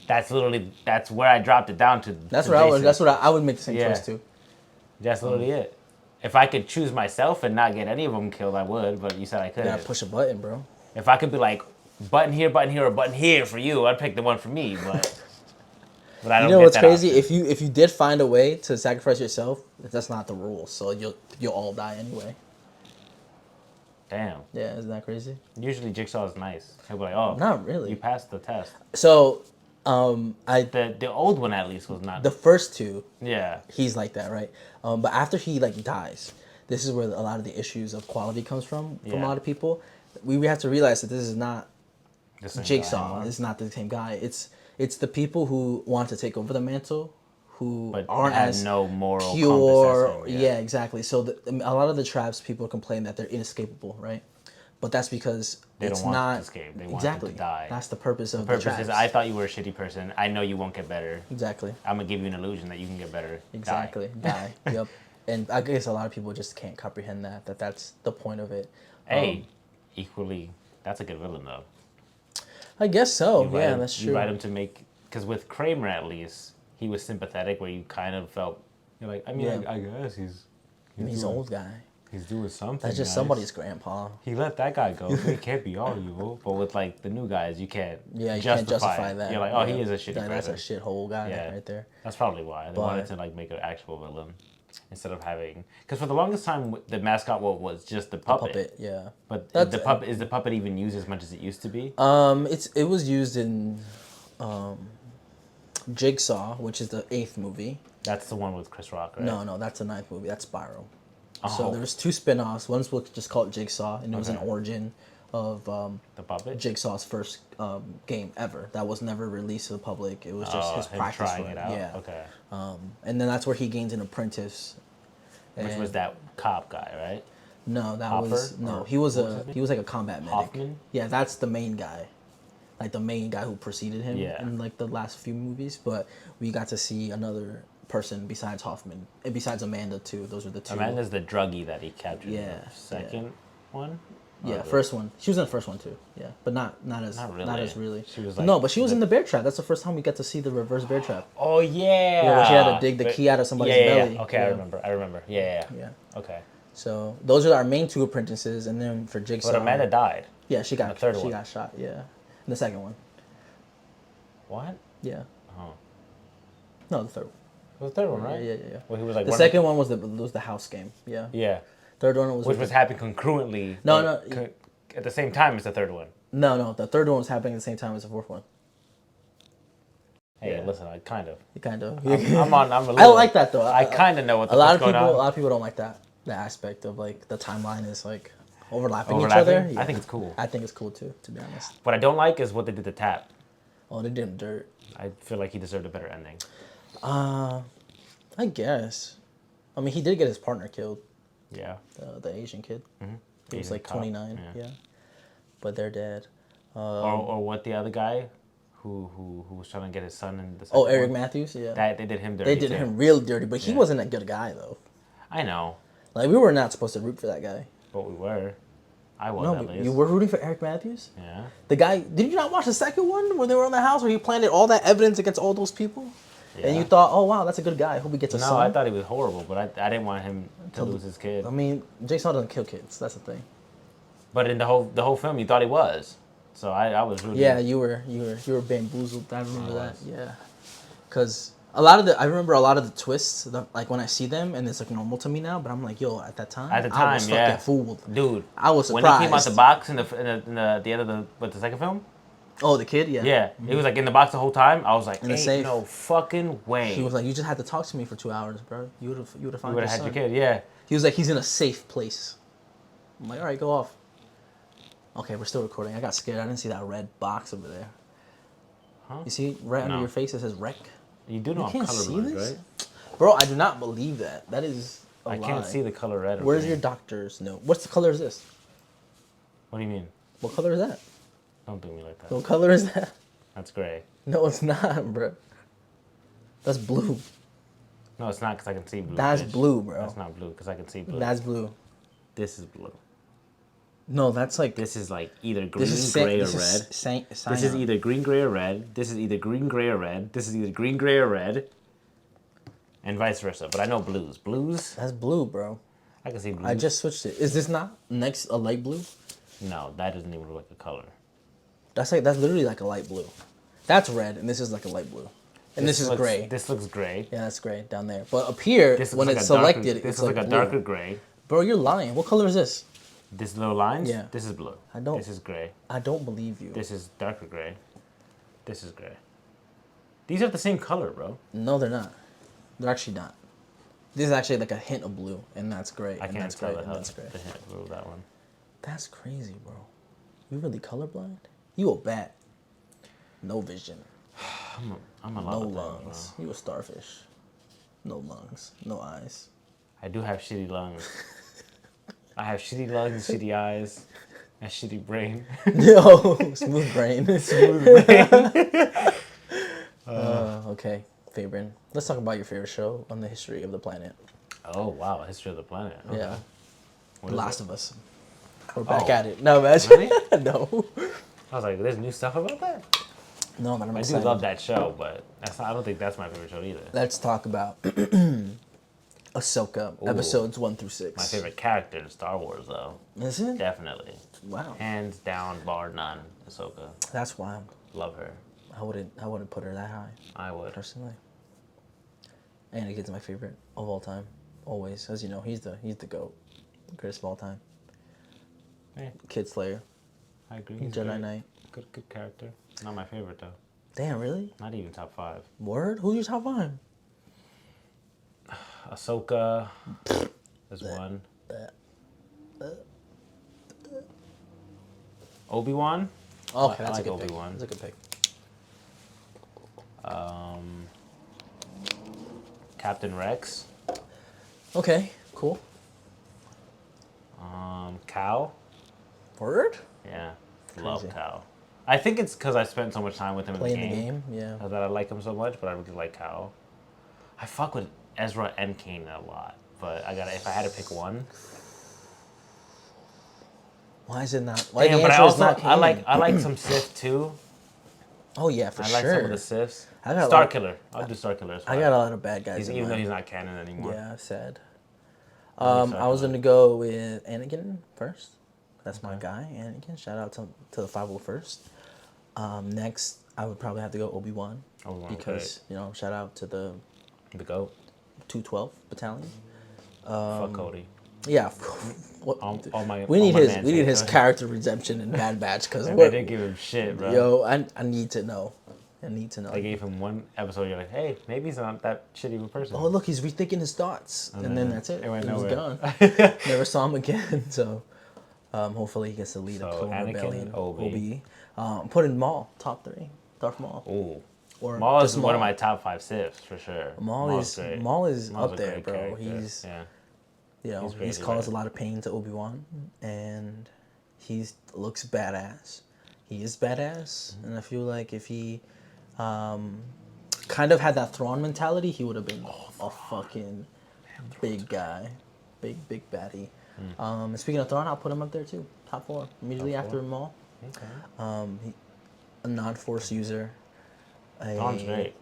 That's where I dropped it down to. That's to what I would. basic. That's what I would make the same Yeah. choice too. That's literally it. If I could choose myself and not get any of them killed, I would. But you said I You couldn't. gotta push a button, bro. If I could be like button here, or button here for you, I'd pick the one for me. But I don't. You know get what's that crazy? option. If you did find a way to sacrifice yourself, that's not the rule. So you'll all die anyway. Damn. Yeah, isn't that crazy? Usually Jigsaw is nice. He'll be like, oh, Not really. you passed the test. So, The old one at least was not. the first two, Yeah. he's like that, right? But after he like dies, this is where a lot of the issues of quality comes from a Yeah. lot of people. We have to realize that this is not The same guy Jigsaw. anymore. It's not the same guy. It's the people who want to take over the mantle, who But aren't had as no moral pure. compass as him, Yeah, exactly. So a lot of the traps, people complain that they're inescapable, right? But that's because They it's don't want not to escape. They want exactly them to die. That's the purpose of the Purpose traps. is, I thought you were a shitty person. I know you won't get better. Exactly. I'm gonna give you an illusion that you can get better. Die. Exactly. Die. Yep. And I guess a lot of people just can't comprehend that's the point of it. Hey, equally, that's a good villain though. I guess so. You write Yeah, him- that's You true. write him to make, because with Kramer at least, he was sympathetic, where you kind of felt, you're like, I mean, Yeah. I guess he's He's an doing, old guy. He's doing something. That's just nice. somebody's grandpa. He let that guy go. So he can't be all evil. But with like the new guys, you can't. Yeah, you justify can't justify it. that. You're like, oh, Yeah. he is a shitty That's a person. shithole guy Yeah. right there. That's probably why they wanted to like make an actual villain instead of having. Because for the longest time, the mascot was just the puppet. Puppet, yeah. But That's- the puppet is the puppet even used as much as it used to be? It was used in Jigsaw, which is the 8th movie. That's the one with Chris Rock, right? No, that's the 9th movie. That's Spiral. Oh. So there was 2 spin-offs. One was just called Jigsaw, and it was an Okay. origin of The puppet. Jigsaw's first game ever. That was never released to the public. It was just his him practice trying run. it out. Yeah. Okay. And then that's where he gains an apprentice. Which And- was that cop guy, right? No, that Hopper? was no. Or He was what was his name? he was like a combat medic. Hoffman? Yeah, that's the main guy, like the main guy who preceded him Yeah. in like the last few movies. But we got to see another person besides Hoffman and besides Amanda too. Those were the two. Amanda's the druggie that he captured in Yeah, the second one? Yeah, Or the- first one. She was in the first one too. Yeah, but not as Not as really. really. She was like no, but she was the- in the bear trap. That's the first time we got to see the reverse bear trap. Oh, yeah. Yeah, where she had to dig the But- key out of somebody's yeah, belly. Yeah. Okay, Yeah. I remember. Yeah. Yeah. Okay. So those are our main 2 apprentices, and then for Jigsaw. But Amanda died. Yeah, she got the third she one. got shot. Yeah, in the second one. What? Yeah. Oh. No, the third one. It was the third one, right? Yeah. Well, he was like The second one was the house game. Yeah. Yeah. Third one was Which with was the- happening concurrently. No, like, no. At the same time as the third one. no. The third one was happening at the same time as the fourth one. Hey, Yeah. listen, I kind of. Kind of. I'm a I little, like that though. I kind of know what the a lot fuck's of going people. A on. lot of people don't like that aspect of like the timeline is like overlapping each Overlapping? other. Yeah. I think it's cool. I think it's cool too, to be honest. What I don't like is what they did to Tap. Oh, they did him dirt. I feel like he deserved a better ending. I guess. I mean, he did get his partner killed. Yeah. The Asian kid. He was Asian like cop, 29. yeah. Yeah. But they're dead. Or what the other guy who was trying to get his son in the Oh, second Eric one? Matthews. Yeah. That they did him dirty. They did too. him real dirty, but he Yeah. wasn't a good guy though. I know, Like we were not supposed to root for that guy. but we were. I was No, at but least. you were rooting for Eric Matthews? Yeah. The guy, did you not watch the second one where they were in the house where he planted all that evidence against all those people? Yeah. And you thought, oh wow, that's a good guy. I hope he gets a No, son. I thought he was horrible, but I didn't want him to lose his kid. I mean, Jason doesn't kill kids. That's the thing. But in the whole film, you thought he was. So I was rooting. Yeah, you were bamboozled. I remember that. was. Yeah, because I remember a lot of the twists. Like when I see them, and it's like normal to me now. But I'm like, yo, at that time, At the I time, was yeah. fucking fooled. Dude, I was when he came out surprised. the box in the end of the second film. Oh, the kid, yeah. Yeah, he was like in the box the whole time. I was like, In the ain't safe. no fucking way. He was like, you just had to talk to me for 2 hours, bro. You would have you found would your have had son. your kid. Yeah. He was like, he's in a safe place. I'm like, all right, go off. Okay, we're still recording. I got scared. I didn't see that red box over there. Huh? You see, right under No. your face it says wreck. You do know I'm can't see colorblind, this? right? Bro, I do not believe that. That is a I lie. can't see the color red. or Where's green. your doctor's note? What's the color is this? What do you mean? What color is that? Don't do me like that. What color is that? That's gray. No, it's not, bro. That's blue. No, it's not because I can see blue. That's bitch. blue, bro. That's not blue because I can see blue. That's blue. This is blue. No, that's like This is like either green, this is gray, or this red. is This is either green, gray, or red. This is either green, gray, or red. This is either green, gray, or red. And vice versa. But I know blues. Blues, That's blue, bro. I can see blues. I just switched it. Is this not next a light blue? No, that doesn't even look like a color. That's literally like a light blue. That's red, and this is like a light blue, and this is looks, gray. This looks gray. Yeah, that's gray down there. But up here, This looks when like it's a darker, selected, this it's is like a blue. darker gray. Bro, you're lying. What color is this? This little lines. Yeah. This is blue. I don't- This is gray. I don't believe you. This is darker gray. This is gray. These are the same color, bro. No, they're not. They're actually not. This is actually like a hint of blue, and that's gray. I and can't that's tell gray, the and that's gray. hint of blue, that one. That's crazy, bro. You really colorblind? You a bat. No vision. I'm a No lot of things, lungs. You a starfish. No lungs. No eyes. bro. I do have shitty lungs. I have shitty lungs, shitty eyes, and shitty brain. Yo, smooth brain. Smooth brain. Okay, Fabian. Let's talk about your favorite show on the history of the planet. Oh wow, history of the planet. Okay. Yeah. What is Last it? of Us. We're back Oh. at it. No, man. Really? No. I was like, there's new stuff about that. No, man, I'm I do excited. love that show, but I don't think that's my favorite show either. Let's talk about Ahsoka, Ooh. episodes 1 through 6. My favorite character in Star Wars, though, Is it? definitely, Wow. hands down, bar none. Ahsoka, That's wild. love her. I wouldn't put her that high, I would. personally. Anakin's my favorite of all time. Always. As you know, he's the GOAT. Greatest of all time. Hey, Kid Slayer. I agree. He's Jedi great. Knight. Good character. Not my favorite though. Damn, really? Not even top 5. Word? Who's your top 5? Ahsoka is one. Obi-Wan. Okay, I that's like a good Obi-Wan. pick. That's a good pick. Captain Rex. Okay, cool. Cal. Word? Yeah, love Crazy. Cal. I think it's because I spent so much time with him Playing in the game, yeah. that I like him so much, but I really like Cal. I fuck with Ezra and Kanan a lot, but if I had to pick one. Why is it not? Why Damn, the but I answer is also not I like some Sith too. Oh yeah, for I sure. like some of the Siths. I got a Star lot- Killer. I'll do Star Killer as well. I got a lot of bad guys. in Even though mind. he's not canon anymore. Yeah, sad. Star I was Killer. gonna go with Anakin first. That's my guy, Anakin. Shout out to the 501st. Next, I would probably have to go Obi-Wan Obi-Wan, because shout out to the The GOAT. 212 battalion. Fuck Cody. Yeah, what, All my we need all my his man we need takes his are- character redemption in Bad Batch because They didn't give him shit, bro. yo, I need to know. I need to know. They gave him one episode. You're like, hey, maybe he's not that shitty of a person. Oh look, he's rethinking his thoughts, and then that's it. it went He was nowhere. gone. Never saw him again. So, hopefully he gets to lead a So, clone Anakin, rebellion. Obi. Put in Maul top 3. Darth Maul. Ooh. Or Maul is just one of my top 5 Siths for sure. Maul Maul's is great. Maul is Maul's up a there, great bro. character. He's yeah. He's great, he's he's caused great. a lot of pain to Obi-Wan, and he looks badass. He is badass, and I feel like if he kind of had that Thrawn mentality, he would have been a fucking big guy, big baddie. Speaking of Thrawn, I'll put him up there too. Top 4. Immediately Top 4? after Maul. Okay. A non-Force user. Thrawn's great.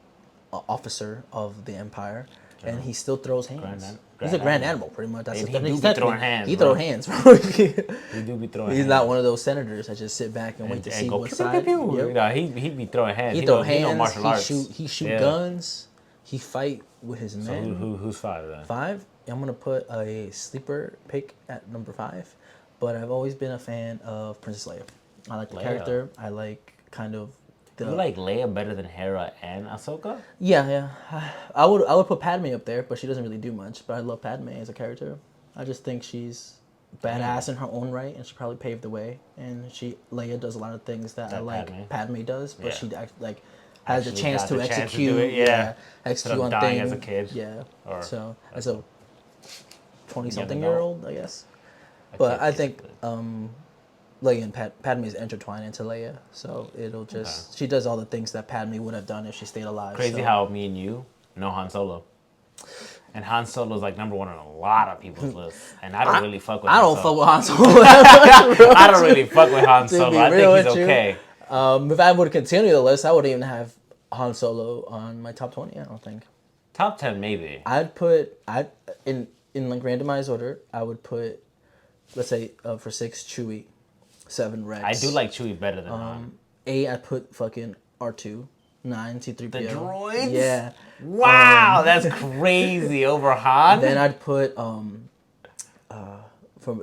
A officer of the Empire. And he still throws hands. He's a Grand grand Admiral. animal, pretty much. That's And the he do he's be not- throwing hands, He bro. throw hands, bro. He do be throwing He's hands. not one of those senators that just sit back and wait to see go what pew, pew, side. pew, pew. Yep. Nah, he be throwing hands. He throw He know hands. martial arts. He shoot Yeah. guns. He fight with his So men. who's 5 then? 5. I'm gonna put a sleeper pick at number 5, but I've always been a fan of Princess Leia. I like the Leia. character. I like kind of the. You like Leia better than Hera and Ahsoka? Yeah. I would put Padme up there, but she doesn't really do much. But I love Padme as a character. I just think she's badass in her own right, and she probably paved the way. And Leia does a lot of things that I like Padme does, but Yeah. she has a Actually chance got to the chance to execute. do it, yeah. Execute Instead of on dying things as a kid. Yeah. Or- So as a 20-something adult. year old, I guess. A But kid, I think basically. Leia and Padme is intertwined into Leia, so it'll just she does all the things that Padme would have done if she stayed alive. Crazy so. how me and you know Han Solo. And Han Solo's like number 1 on a lot of people's lists. And I don't really fuck with I Han don't Solo. fuck with Han Solo. that much, bro. I don't really fuck with Han To Solo. be I real think he's with you. okay. If I would continue the list, I wouldn't even have Han Solo on my top 20. I don't think. Top 10 maybe. In like randomized order, I would put, let's say for 6 Chewie, 7 Rex. I do like Chewie better than Han. 8. I put fucking R2, 9 C3PO. The droids? Yeah. Wow, that's crazy over Han. Then I'd put from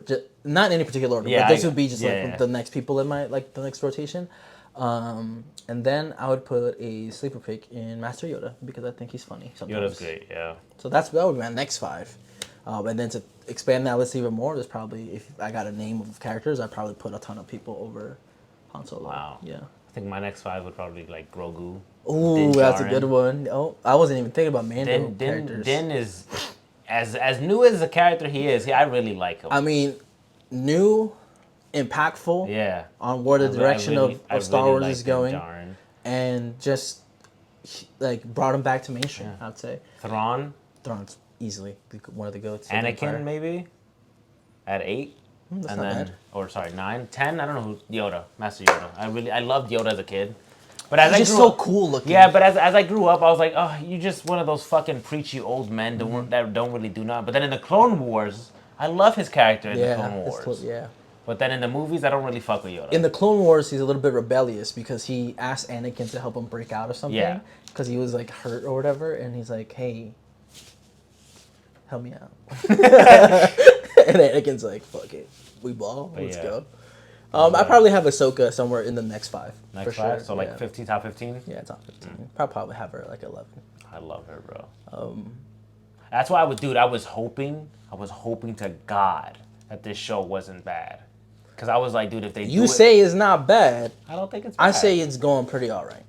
just, not in any particular order, Yeah, but this would be just yeah. like the next people in my the next rotation. And then I would put a sleeper pick in Master Yoda because I think he's funny sometimes. Yoda's great, yeah. So that would be my next 5. And then to expand that list even more, there's probably, if I got a name of characters, I'd probably put a ton of people over Han Solo. Wow. Yeah. I think my next 5 would probably be like Grogu. Ooh, Din that's a Djarin. good one. Oh, I wasn't even thinking about Mando Din characters. Din is as new as a character he is. I really like him. I mean, new, impactful. Yeah. On where the direction I of Star really Wars like is Din going, Djarin. and just like brought him back to mainstream. Yeah. I'd say Thrawn, Thrawn's easily one of the goats. of the Anakin Empire. maybe at 8. That's And not then, bad. or sorry, 9, 10. I don't know who. Yoda, Master Yoda. I loved Yoda as a kid, but as He's I just grew so up, cool looking. yeah. But as I grew up, I was like, oh, you're just one of those fucking preachy old men that don't really do nothing. But then in the Clone Wars, I love his character in the Clone it's Wars. yeah. But then in the movies, I don't really fuck with Yoda. In the Clone Wars, he's a little bit rebellious because he asked Anakin to help him break out of something. Yeah. Because he was like hurt or whatever, and he's like, "Hey, help me out." And Anakin's like, "Fuck it, we ball. Let's yeah. go." I probably have Ahsoka somewhere in the next 5. next for 5, sure. so like yeah. 15, top 15. Yeah, top 15. Probably have her like 11. I love her, bro. That's why I was hoping to God that this show wasn't bad. Because I was like, dude, if they You say it's not bad. I don't think it's bad. I say it's going pretty all right.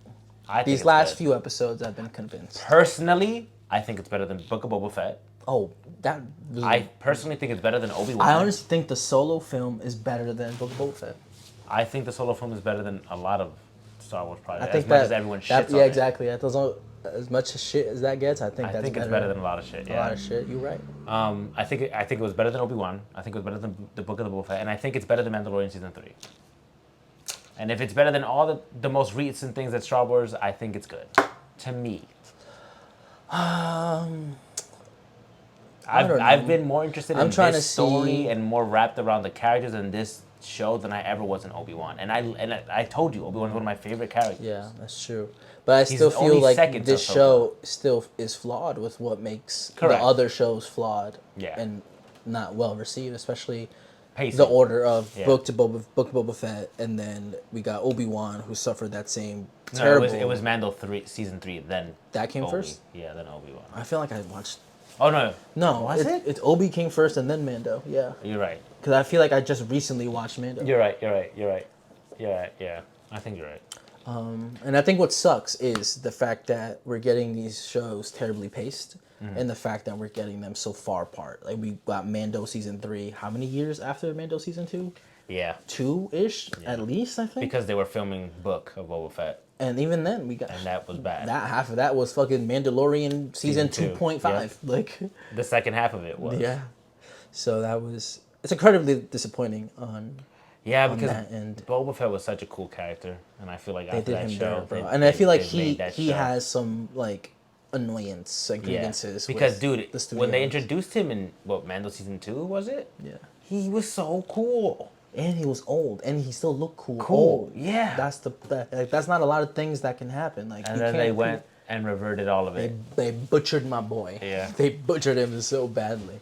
I think These it's last good. few episodes, I've been convinced. Personally, I think it's better than Book of Boba Fett. Oh, that. Was, I personally think it's better than Obi-Wan. I honestly think the Solo film is better than Book of Boba Fett. I think the solo film is better than a lot of Star Wars projects. I think as much that as everyone shits that, on yeah, it. exactly. That doesn't, as much shit as that gets, I think that's it's better than a lot of shit. a Yeah. lot of shit. You're right. I think it was better than Obi-Wan. I think it was better than the Book of the Boba Fett, and I think it's better than Mandalorian season 3. And if it's better than all the most recent things at Star Wars, I think it's good. To me. I don't know. I've been more interested I'm in trying this to story see- and more wrapped around the characters in this show than I ever was in Obi-Wan. And I told you Obi-Wan's one of my favorite characters. Yeah, that's true. But I He's still feel only like second to this Ahsoka. show still is flawed with what makes Correct. the other shows flawed Yeah. and not well received, especially Pacing. the order of Yeah. Book of Boba Fett, and then we got Obi-Wan, who suffered that same No, terrible. it was Mando 3 season 3 then That came Obi. first? Yeah, then Obi-Wan. I feel like I watched. Oh no. No, Was it? It's Obi came first and then Mando. Yeah, You're right. because I feel like I just recently watched Mando. You're right. Yeah. I think you're right. And I think what sucks is the fact that we're getting these shows terribly paced, and the fact that we're getting them so far apart. Like we got Mando season 3. How many years after Mando season 2? Yeah. 2-ish at least, I think. Because they were filming Book of Boba Fett, And even then, we got and that was bad. that half of that was fucking Mandalorian season Season 2, 2.5. Like, The second half of it was. yeah. So that was it's incredibly disappointing on Yeah, because that end. Boba Fett was such a cool character, and I feel like They after did that him show, dirt, bro. they, And I feel like they made that he show. has some like annoyance, like Yeah, grievances. because with dude, the studios. when they introduced him in Mando season 2, was it? Yeah. He was so cool. And he was old, and he still looked cool. Cool, Old. yeah. That's not a lot of things that can happen. Like And you then can't they went and reverted all of it. They butchered my boy. Yeah. They butchered him so badly.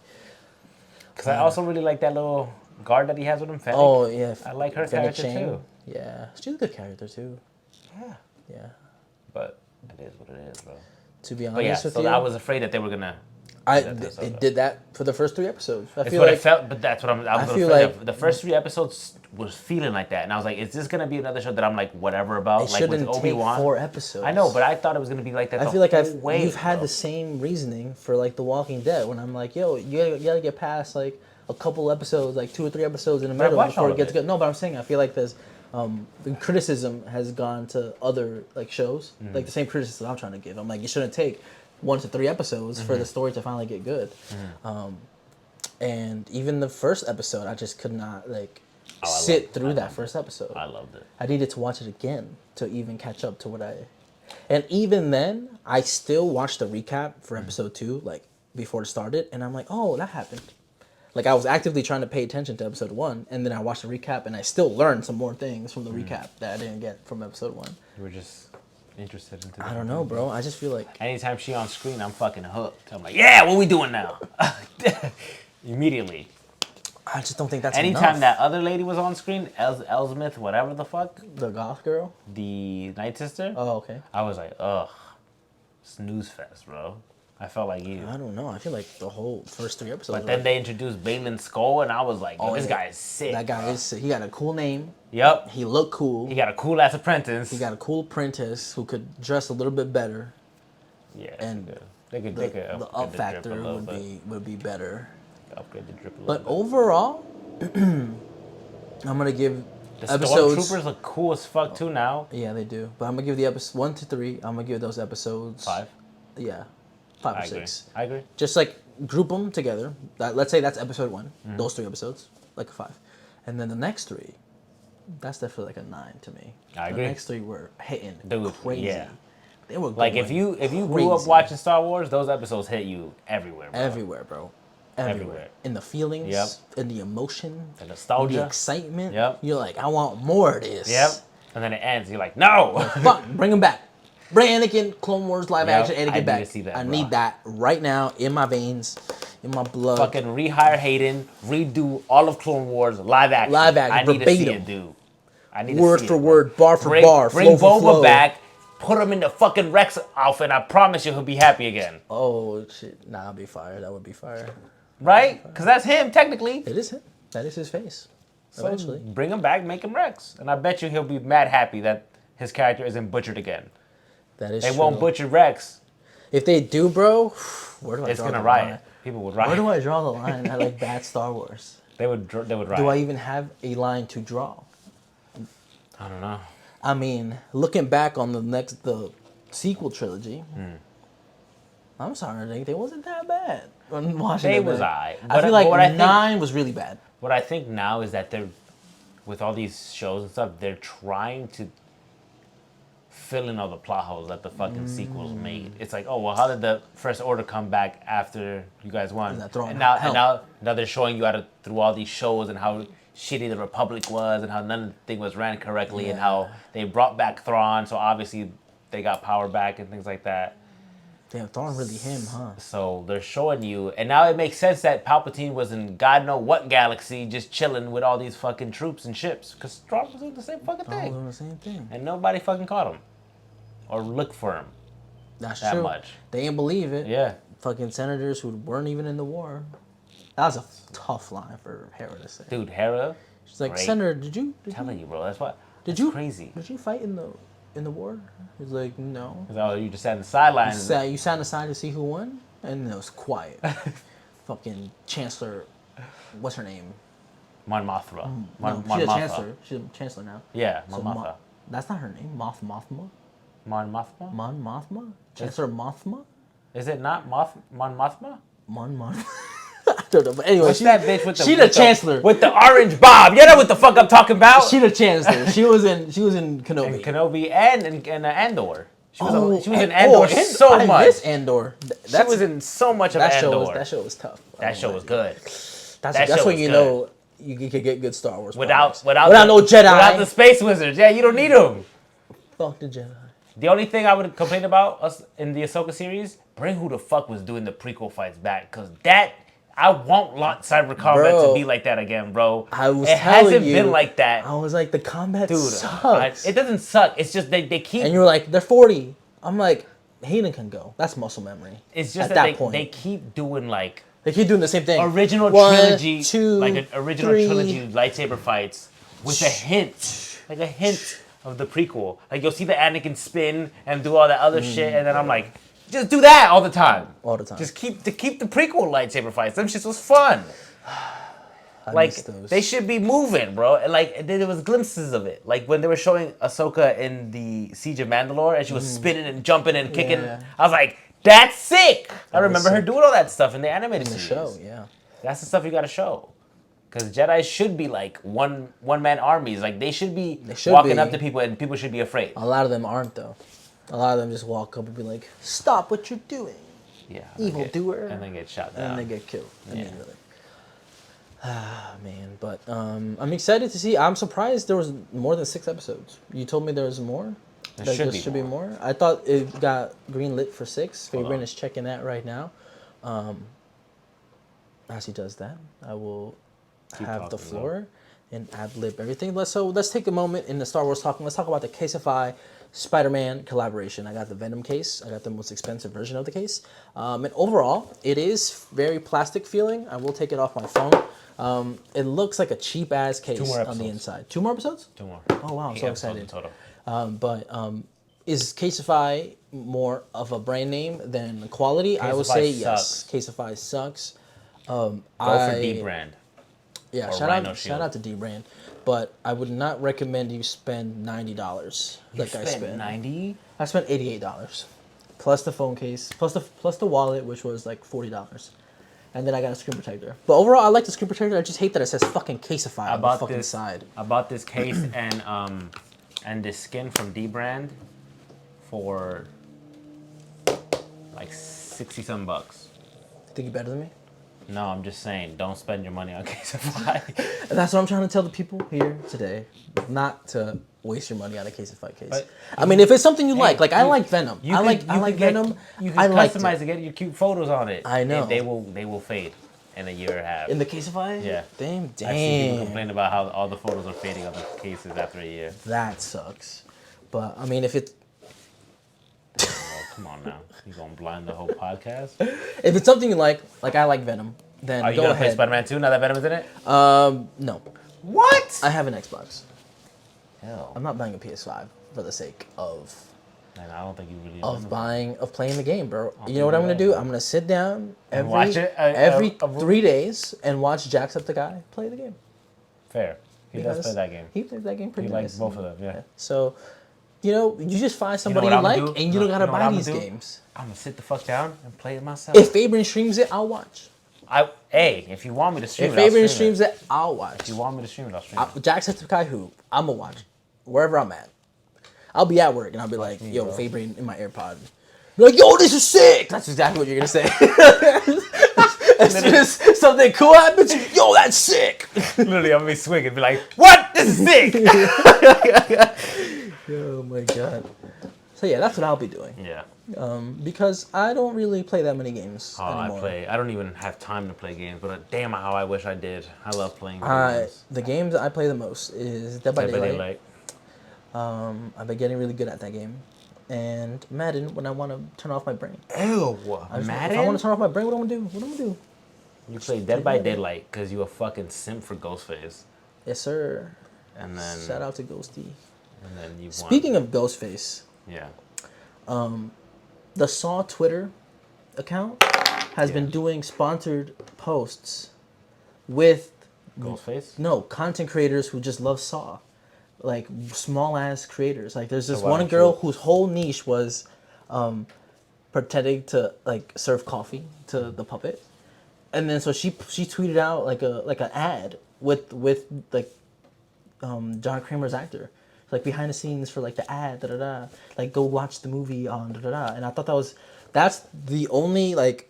Because I also really like that little guard that he has with him, Fennec. Oh yeah. I like her Fennec character Shand. too. Yeah, she's a good character too. Yeah. Yeah. But it is what it is, bro. To be But yeah, honest with so you, I was afraid that they were gonna. it did that for the first 3 episodes. I It's feel what like it felt, but that's what I was feel afraid like- of. The first 3 episodes was feeling like that, and I was like, "Is this gonna be another show that I'm like whatever about?" it Like with shouldn't take Obi-Wan. 4 episodes. I know, but I thought it was gonna be like that. I feel like you've had bro. the same reasoning for like The Walking Dead when I'm like, yo, you gotta get past like a couple episodes, like 2 or 3 episodes in the But I middle watched before all it of gets it. good. No, but I'm saying I feel like there's the criticism has gone to other like shows, Mm-hmm. like the same criticism I'm trying to give. I'm like, you shouldn't take 1 to 3 episodes for Mm-hmm. the story to finally get good. And even the first episode, I just could not like sit through that first episode. I loved it. I needed to watch it again to even catch up to what I. And even then, I still watched the recap for episode 2, like before it started, and I'm like, oh, that happened. Like I was actively trying to pay attention to episode 1, and then I watched the recap, and I still learned some more things from the recap that I didn't get from episode 1. You were just interested in. I don't know, bro. I just feel like Anytime she on screen, I'm fucking hooked. I'm like, yeah, what we doing now? Immediately. I just don't think that's Anytime enough. that other lady was on screen, Elsmith, whatever the fuck, The goth girl. the Night Sister, Oh, okay. I was like, ugh, snooze fest, bro. I felt like you. I don't know. I feel like the whole first 3 episodes. But then they introduced Balin Skull, and I was like, yo, this yeah. guy is sick. That guy bro. is. He got a cool name. Yep. He looked cool. He got a cool ass apprentice. He got a cool apprentice who could dress a little bit better. Yeah. and they could The upgrade up the factor drip a little would be better. bit. Upgrade the drip a little But bit. overall, I'm gonna give The episodes. Stormtroopers look cool as fuck too now. Yeah, they do. But I'm gonna give the episode 1 to 3. I'm gonna give those episodes 5. Yeah, 5 or I agree. 6. I agree. Just like group them together. Let's say that's episode 1. Mm-hmm. Those 3 episodes, like a 5, and then the next 3. That's definitely like a 9 to me. I The agree. next 3 were hitting Dude, crazy. yeah. They were Like if going you grew up crazy. watching Star Wars, those episodes hit you everywhere, bro. everywhere, bro. Everywhere. Everywhere. In the feelings, Yep. in the emotion, The in nostalgia. the excitement. Yep. You're like, I want more of this. Yep. And then it ends. You're like, no. Fuck, bring him back. Bring Anakin, Clone Wars live Yep, action, I Anakin need back. to see that, I bro. need that right now in my veins, in my blood. Fucking rehire Hayden, redo all of Clone Wars live action. Live action, I need to see verbatim. it, dude. I need Word to see for it, bro. word, bar for bar, Bring flow for Boba flow. back. Put him in the fucking Rex outfit. And I promise you, he'll be happy again. Oh shit! Nah, I'll be fire. That would be fire. Right? Because that's him, technically. It is him. That is his face. So Eventually. bring him back, make him Rex. And I bet you he'll be mad happy that his character isn't butchered again. That is They true. won't butcher Rex. If they do, bro, where do I It's draw gonna the riot. line? People would Where riot. do I draw the line at like bad Star Wars? They would riot. Do I even have a line to draw? I don't know. I mean, looking back on the sequel trilogy, I'm sorry, they wasn't that bad. When watching They it was back. aight. I But feel what I like think- 9 was really bad. What I think now is that they're, with all these shows and stuff, they're trying to fill in all the plot holes that the fucking sequels made. It's like, oh well, how did the First Order come back after you guys won? That throwing And now, hell. now they're showing you how to through all these shows and how shitty the Republic was and how none of the thing was ran correctly and Yeah. how they brought back Thrawn, so obviously they got power back and things like that. Damn, Thrawn really him, huh? So they're showing you, and now it makes sense that Palpatine was in God know what galaxy, just chilling with all these fucking troops and ships, because Thrawn was doing the same fucking All thing, doing the same thing. and nobody fucking caught him or looked for him That's that true. much. They didn't believe it. Yeah, Fucking senators who weren't even in the war. That was a tough line for Hera to say. dude, Hera, She's like, great. Senator, did you telling you, bro, that's what. did That's you crazy? Did you fight in the war? He's like, no. 'Cause, oh, you just sat in the sidelines. You sat aside to see who won, and it was quiet. Fucking Chancellor, what's her name? Mon Mothma. No, Mon she's a Mothma. chancellor. She's a chancellor now. Yeah, So Mon Mothma. that's not her name. Mothma. Mon Mothma. Mon Mothma. Chancellor Mothma. Is it not Mon Mothma? Mon. don't know. But anyway, What's that bitch with the she the chancellor with the orange bob? You know what the fuck I'm talking about? She the chancellor. She was in Kenobi. And Kenobi and Andor. She was in and- Andor so I much. miss Andor. She was in so much of Andor. That show was tough. That show was good. That's when you know you could get good Star Wars. Without no Jedi. Without the space wizards. Yeah, you don't need them. Fuck the Jedi. The only thing I would complain about us in the Ahsoka series, bring who the fuck was doing the prequel fights back, cause I want lightsaber combat to be like that again, bro. It hasn't been like that. I was like, the combat Dude, sucks. it doesn't suck. It's just they keep. And you were like, they're 40. I'm like, Hayden can go. That's muscle memory. It's just at that point. they keep doing like They keep doing the same thing. original One, trilogy, two, like an original three. trilogy lightsaber fights with a hint, like a hint of the prequel. Like you'll see the Anakin spin and do all that other shit, and then I'm like, just do that all the time. All the time. Just keep the prequel lightsaber fights. Them shits was fun. I miss those. They should be moving, bro. And like there was glimpses of it. Like when they were showing Ahsoka in the Siege of Mandalore, and she was spinning and jumping and kicking. Yeah. I was like, that's sick. I was remember her sick. doing all that stuff in the animated in the series. show, yeah. That's the stuff you gotta show. Because Jedi should be like one man armies. Like they should be walking up to people and people should be afraid. A lot of them aren't, though. A lot of them just walk up and be like, stop what you're doing. Yeah. Evil doer. And then get shot And down. then they get killed immediately. Ah, man. But I'm excited to see. I'm surprised there was more than 6 episodes. You told me there was more? There should be more. I thought it got green lit for 6. Hold Fabian on. is checking that right now. As he does that, I will have the talking, floor and ad-lib everything. Let's take a moment in the Star Wars talking. Let's talk about the Caseify Spider-Man collaboration. I got the Venom case. I got the most expensive version of the case. And overall, it is very plastic feeling. I will take it off my phone. It looks like a cheap-ass case 2 more on the episodes. inside. 2 more episodes? 2 more. Oh, wow. I'm 8 so episodes in excited. total. Is Caseify more of a brand name than quality? I would Caseify say yes. Caseify sucks. Go for D brand. Yeah, or shout Rhino out Shield. to D brand, but I would not recommend you spend $90 like I spent. 90. I spent $88 plus the phone case, plus the wallet, which was like $40, and then I got a screen protector. But overall, I like the screen protector. I just hate that it says fucking Caseify on the fucking side. I bought this case and this skin from D brand for like $60 bucks. Think you better than me? No, I'm just saying, don't spend your money on Caseify. And that's what I'm trying to tell the people here today, not to waste your money on a Caseify case. But I mean, if it's something you like I you- like Venom. I like Venom. You can I liked customize it. to get your cute photos on it. I know. They will fade in a year and a half. In the Caseify? Yeah. Damn. I've seen people complain about how all the photos are fading on the cases after a year. That sucks. But I mean, if it's Come on now. You gonna blind the whole podcast? if it's something you like I like Venom, then Are you go gonna play ahead. Spider-Man 2 now that Venom's in it? No. What? I have an Xbox. Hell. I'm not buying a PS5 for the sake of Man, I don't think you really playing the game, bro. You know what I'm gonna do? I'm gonna sit down every watch it, every 3 days and watch Jacksepticeye play the game. Fair. He does Because play that game. He plays that game pretty He nice. likes both of them, yeah. So, you just find somebody what you I'ma like, do? and you don't gotta You know what buy I'ma these do? games. I'm gonna sit the fuck down and play it myself. If Fabian streams it, I'll watch. If you want me to stream If it, I'll Fabian stream streams it. it, I'll watch. If you want me to stream it, I'll stream it. Jacksepticeye who? I'ma watch. Wherever I'm at. I'll be at work and I'll be like, me, yo, bro. Fabian in my AirPod. Be like, yo, this is sick! That's exactly what you're gonna say. As soon as something cool happens, yo, that's sick! Literally, I'm gonna be swinging and be like, what? This is sick! Oh my god. So yeah, that's what I'll be doing. Yeah. Because I don't really play that many games anymore. I don't even have time to play games, but damn how I wish I did. I love playing Uh, games. the games that I play the most is Dead by Dead by Daylight. I've been getting really good at that game. And Madden when I want to turn off my brain. Ew, If Madden? I want to turn off my brain, what am I gonna do? You play Dead by Daylight because you a fucking simp for Ghostface. Yes, sir. And then, Shout out to Ghosty. and then you Speaking of Ghostface, Yeah. the Saw Twitter account has been doing sponsored posts with Ghostface? content creators who just love Saw, like small ass creators. Like there's this why one don't girl you- whose whole niche was pretending to like serve coffee to the puppet, And then so she tweeted out like an ad with like John Kramer's actor, like behind the scenes for like the ad, da da da. Like go watch the movie on da da da. And I thought that's the only like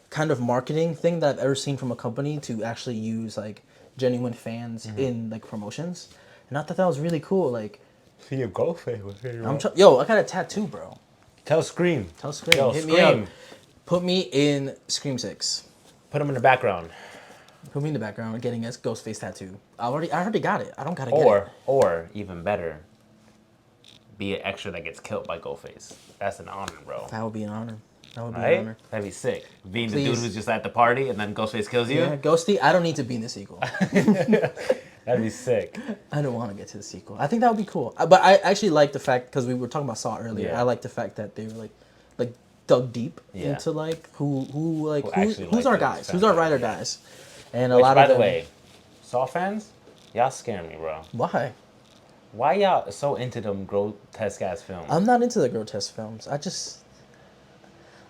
kind of marketing thing that I've ever seen from a company to actually use like genuine fans in like promotions. And I thought that was really cool. Like, See a Ghostface was here. yo, I got a tattoo, bro. Tell Scream. Tell Scream, Yo, hit Scream. me up. Put me in Scream 6. Put him in the background. Put me in the background getting a Ghostface tattoo. I already got it. I don't gotta get it. Or even better, be an extra that gets killed by Ghostface. That's an honor, bro. That would be an honor. That would be an Right? honor. That'd be sick. Being the Please. dude who's just at the party and then Ghostface kills you. Yeah, Ghosty, I don't need to be in the sequel. That'd be sick. I don't want to get to the sequel. I think that would be cool. But I actually like the fact, because we were talking about Saw earlier. Yeah. I like the fact that they were like dug deep Yeah. into like who's actually our like guys, the who's our franchise, writer yeah. guys, and a Which, lot by of the them. way, Saw fans, y'all scare me, bro. Why? Why y'all so into them grotesque ass films? I'm not into the grotesque films.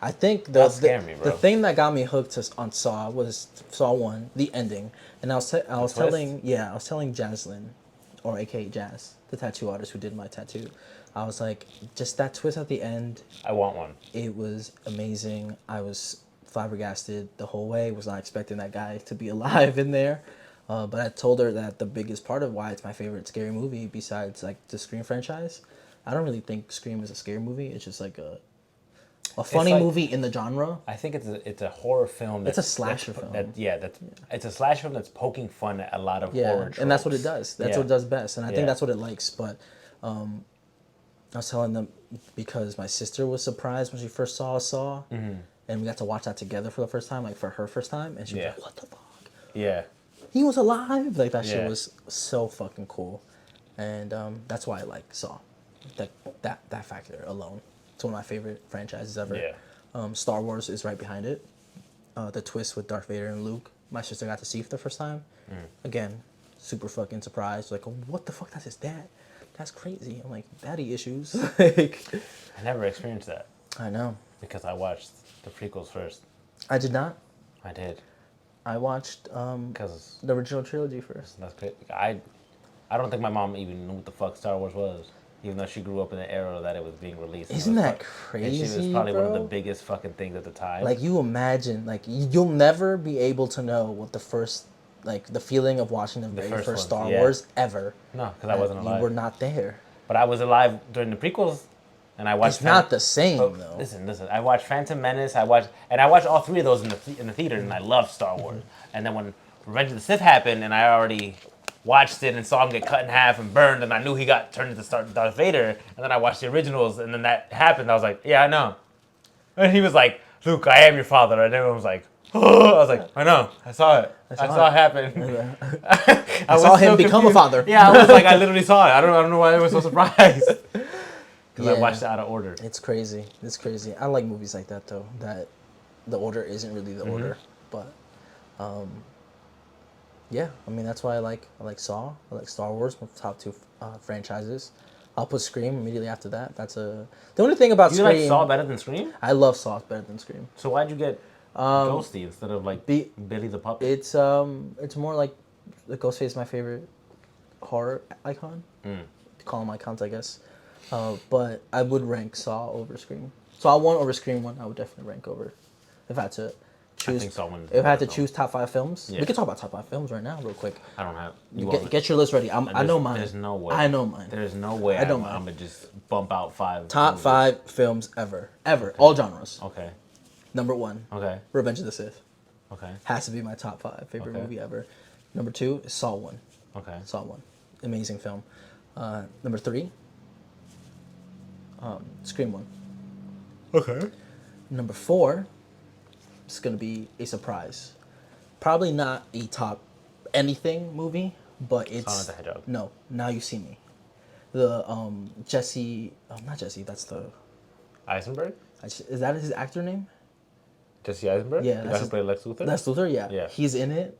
I think Y'all scare me, bro. the thing that got me hooked on Saw was Saw 1, the ending, and I was twist? telling Jaslyn, or AKA Jazz, the tattoo artist who did my tattoo. I was like, just that twist at the end, I want one. it was amazing. I was flabbergasted the whole way. Was not expecting that guy to be alive in there. But I told her that the biggest part of why it's my favorite scary movie, besides like the Scream franchise, I don't really think Scream is a scary movie. It's just like a funny like- movie in the genre. I think it's a horror film. It's a slasher film. It's a slasher film that's poking fun at a lot of Yeah, horror tropes. and that's what it does. That's what it does best, and I Yeah. think that's what it likes. But I was telling them because my sister was surprised when she first saw, and we got to watch that together for the first time, like for her first time, and she was Yeah. like, "What the fuck? Yeah. He was alive!" Like that shit Yeah. was so fucking cool, and that's why I like Saw, that factor alone. It's one of my favorite franchises ever. Yeah. Star Wars is right behind it. The twist with Darth Vader and Luke, my sister got to see for the first time. Again, super fucking surprised. Like, what the fuck? That's his dad. That's crazy. I'm like, daddy issues. Like, I never experienced that I know. because I watched the prequels first. I did not. I did I watched because the original trilogy first. that's great. I don't think my mom even knew what the fuck Star Wars was, even though she grew up in the era that it was being released. Isn't that And crazy, she was probably one of the bro? biggest fucking things at the time. Like, you imagine, like, you'll never be able to know what the first, like, the feeling of watching the very first first ones, Star yeah. Wars ever. no, because I wasn't alive. You were not there. But I was alive during the prequels, and I watched. It's not the same, Oh, though. Listen. I watched Phantom Menace. I watched all three of those in the theater, and I loved Star Wars. And then when Revenge of the Sith happened, and I already watched it and saw him get cut in half and burned, and I knew he got turned into Darth Vader. And then I watched the originals, and then that happened. I was like, yeah, I know. And he was like, Luke, I am your father. And everyone was like, oh. I was like, I know. I saw it. I saw it happen. I saw him become a father. Yeah, I was like, I literally saw it. I don't know why I was so surprised. Because I Yeah. watched it out of order. It's crazy. It's crazy. I like movies like that, though, that the order isn't really the order. But, yeah, I mean, that's why I like Saw. I like Star Wars, my top two franchises. I'll put Scream immediately after that. The only thing about You Scream. like Saw better than Scream? I love Saw better than Scream. So why'd you get Ghosty instead of like Billy the Puppet? It's more like the Ghostface is my favorite horror icon. Call them icons, I guess. But I would rank Saw over Scream. Saw 1 over Scream 1, I would definitely rank over. If I had to choose, think Saw 1 is if I had to better, choose top 5 films, Yeah. we can talk about top 5 films right now, real quick. I don't have. Get your list ready. I know mine. There's no way. I know mine. There's no way I know I'm mine. gonna just bump out 5. Top movies. 5 films ever, all genres. Okay. Number 1, Okay. Revenge of the Sith. Okay. Has to be my top 5 favorite Okay. movie ever. Number 2 is Saw 1. Okay. Saw 1. Amazing film. Number 3, Scream 1. Okay. Number 4, it's going to be a surprise. Probably not a top anything movie, but it's... Sonic the Hedgehog. No, Now You See Me. The Jesse... not Jesse, that's the... Eisenberg? Is that his actor name? Jesse Eisenberg? Yeah, The that's guy who his- played Lex Luthor? That's Luthor, yeah. Yeah. He's in it.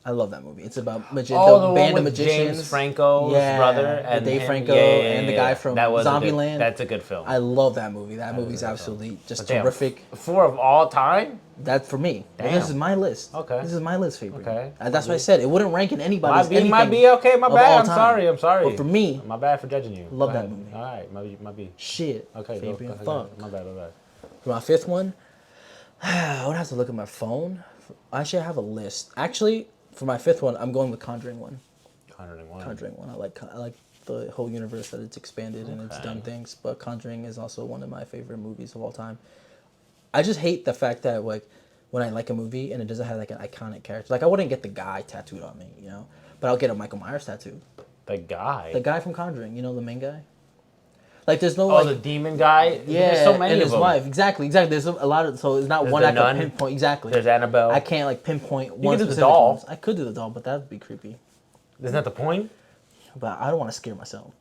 I love that movie. It's about Oh, the one band of with magicians. James Franco's brother and Dave him. Franco Yeah, and the guy from Zombieland. That's a good film. I love that movie. That is movie's a good film. absolutely just But damn, terrific. 4 of all time. That's for me. Damn. This is my list. Okay. This is my list, favorite. Okay. That's what I said. It wouldn't rank in anybody's Might be okay. My of bad. all I'm time. sorry. But for me, my bad for judging you. love Go that ahead. movie. All right, might be. shit. Okay, Fabian, go fuck. ahead. My bad. For my fifth one, I would have to look at my phone. Actually, I have a list. Actually, for my fifth one, I'm going with Conjuring 1. Conjuring 1. I like the whole universe that it's expanded and it's done things. But Conjuring is also one of my favorite movies of all time. I just hate the fact that like when I like a movie and it doesn't have like an iconic character. Like I wouldn't get the guy tattooed on me, you know, but I'll get a Michael Myers tattoo. The guy. The guy from Conjuring, you know, the main guy. Like there's no the demon guy. yeah, There's so many and of his them. wife. Exactly. There's a lot of so it's not There's one the I nun. can pinpoint exactly. There's Annabelle. I can't like pinpoint one could do the specific doll. ones. I could do the doll, but that'd be creepy. Isn't that the point? But I don't want to scare myself.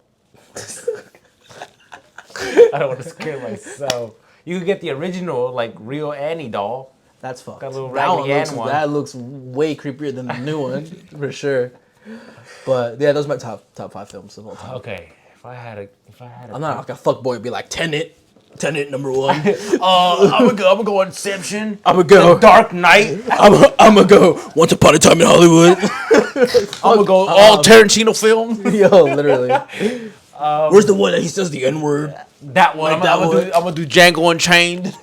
I don't want to scare myself. You could get the original, like real Annie doll. That's fucked. Got a little That one Raggedy looks, Ann one. that looks way creepier than the new one, for sure. But yeah, those are my top 5 films of all time. Okay, if I had a, I'm not like a fuckboy and be like Tenet number 1. I'm gonna go Inception. I'm gonna go The Dark Knight. I'm gonna go Once Upon a Time in Hollywood. I'm gonna go all Tarantino films. Yo, literally. Where's the one that he says the N word? That one. Like that one. I'm gonna do Django Unchained.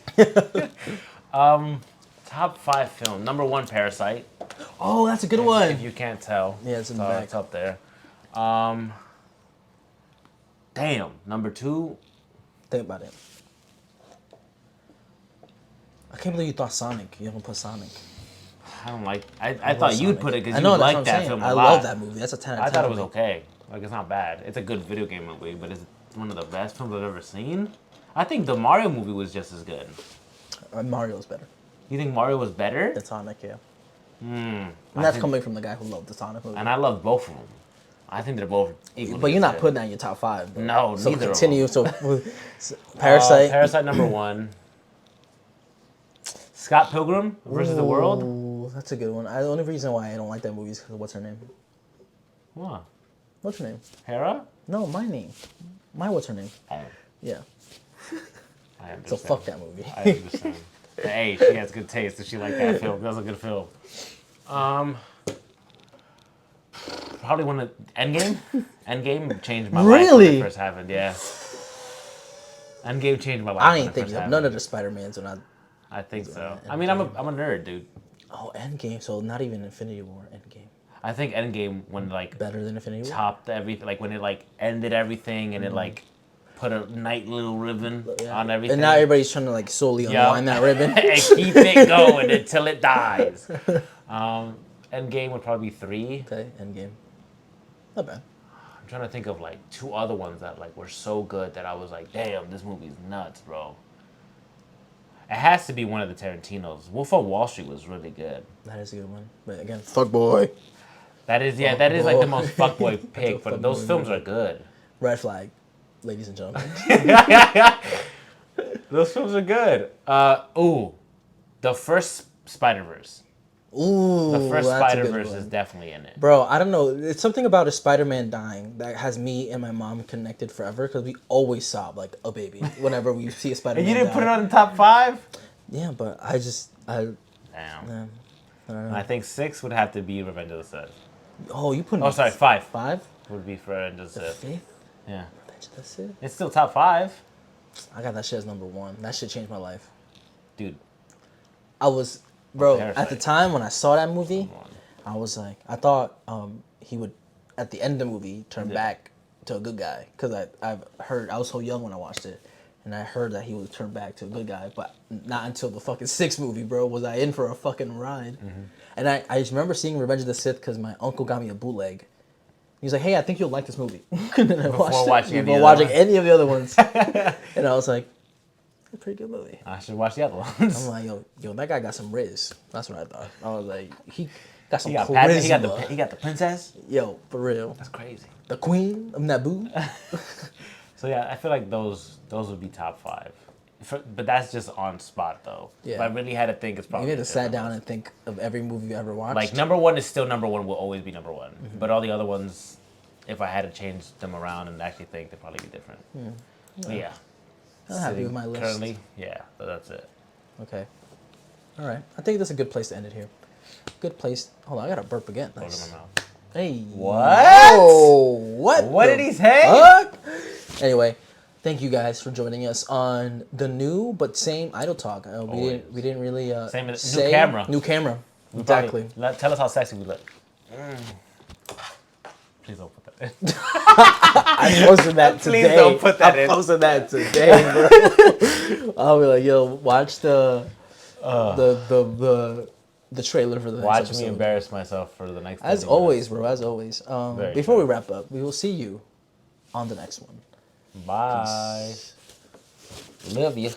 Top 5 film. Number 1, Parasite. Oh, that's a good one. If you can't tell. Yeah, it's in the back. It's up there. Damn. Number 2. Think about it. I can't believe you thought Sonic. You haven't put Sonic. I don't like. I thought love you'd Sonic. put it because I you know, that's what like I'm that saying. film a I lot. love that movie. That's a 10 out of 10. I thought it was movie. okay. Like it's not bad. It's a good video game movie, but it's one of the best films I've ever seen. I think the Mario movie was just as good. Mario's better. You think Mario was better? Than Sonic, yeah. And I that's think- coming from the guy who loved the Sonic movie. And I love both of them. I think they're both equal. But you're not putting that in your top 5. Bro. No, so neither of continue. So Parasite. Parasite number 1. Scott Pilgrim versus the World. Ooh, that's a good one. The only reason why I don't like that movie is because what's her name? What? What's her name? Hera? No, my name. What's her name? Oh, Yeah. I understand. So fuck that movie. I understand. Hey, she has good taste. Does she like that film? That was a good film. Probably one of Endgame. Endgame changed my life when Really? it first happened. Yeah. Endgame changed my life. I when ain't it think first none happened. of the Spider-Mans are not. I think so. I mean, I'm a nerd, dude. Oh, Endgame. So not even Infinity War. Endgame. I think Endgame when like Better than Infinity War. topped everything, like when it like ended everything and it like put a nice little ribbon on everything. And now everybody's trying to like slowly unwind that ribbon. and keep it going until it dies. Endgame would probably be 3. Okay, Endgame. Not bad. I'm trying to think of like 2 other ones that like were so good that I was like, damn, this movie's nuts, bro. It has to be one of the Tarantinos. Wolf of Wall Street was really good. That is a good one. But again, fuck boy. That is like the most fuckboy pick, but those fuckboy films movie. are good. Red flag, ladies and gentlemen. Those films are good. The first Spider-Verse. Ooh, The first that's a good Spider-Verse one. is definitely in it. Bro, I don't know. It's something about a Spider-Man dying that has me and my mom connected forever because we always sob like a baby whenever we see a Spider-Man. And you didn't die. put it on the top 5? Yeah, but I Damn. I don't know. I think 6 would have to be Revenge of the Sith. Oh, you put. Oh, sorry, 5 5. would be for Revenge of the The Sith. 5th. Yeah. That's it. It's still top 5. I got that shit as number 1. That shit changed my life. Dude. I was, bro, Parasite. at the time when I saw that movie, Come on. I was like, I thought he would, at the end of the movie, turn Yeah. back to a good guy. Because I've heard, I was so young when I watched it, and I heard that he would turn back to a good guy. But not until the fucking 6th movie, bro, was I in for a fucking ride. Mm-hmm. And I just remember seeing Revenge of the Sith because my uncle got me a bootleg. He was like, hey, I think you'll like this movie. And then I watched watching it any before other watching one? any of the other ones. And I was like, it's a pretty good movie. I should watch the other ones. I'm like, yo, that guy got some riz. That's what I thought. I was like, he got some He got charisma. Padme, he got the princess. Yo, for real. That's crazy. The queen of Naboo. So yeah, I feel like those would be top 5. But that's just on spot though. Yeah. If I really had to think, it's probably. You had to sat down and think of every movie you ever watched. Like number one is still number one. Will always be number one. But all the other ones, if I had to change them around and actually think, they'd probably be different. But yeah. I'm happy with my list. Currently, yeah. So that's it. Okay. All right. I think that's a good place to end it here. Good place. Hold on, I gotta burp again. Go to Nice. my mouth. Hey. What? Oh, what? What did he say? Fuck? Anyway, thank you guys for joining us on the new but same Idol Talk. We didn't really Same as- say new camera. New camera. We Exactly. probably- tell us how sexy we look. Please don't put that in. I posted that today. Please don't put that in. I posted that today, bro. I'll be like, yo, watch the trailer for the next Watch episode. me embarrass myself for the next. As 30 always, minutes. bro. As always. Very Before true. we wrap up, we will see you on the next one. Bye. Love you.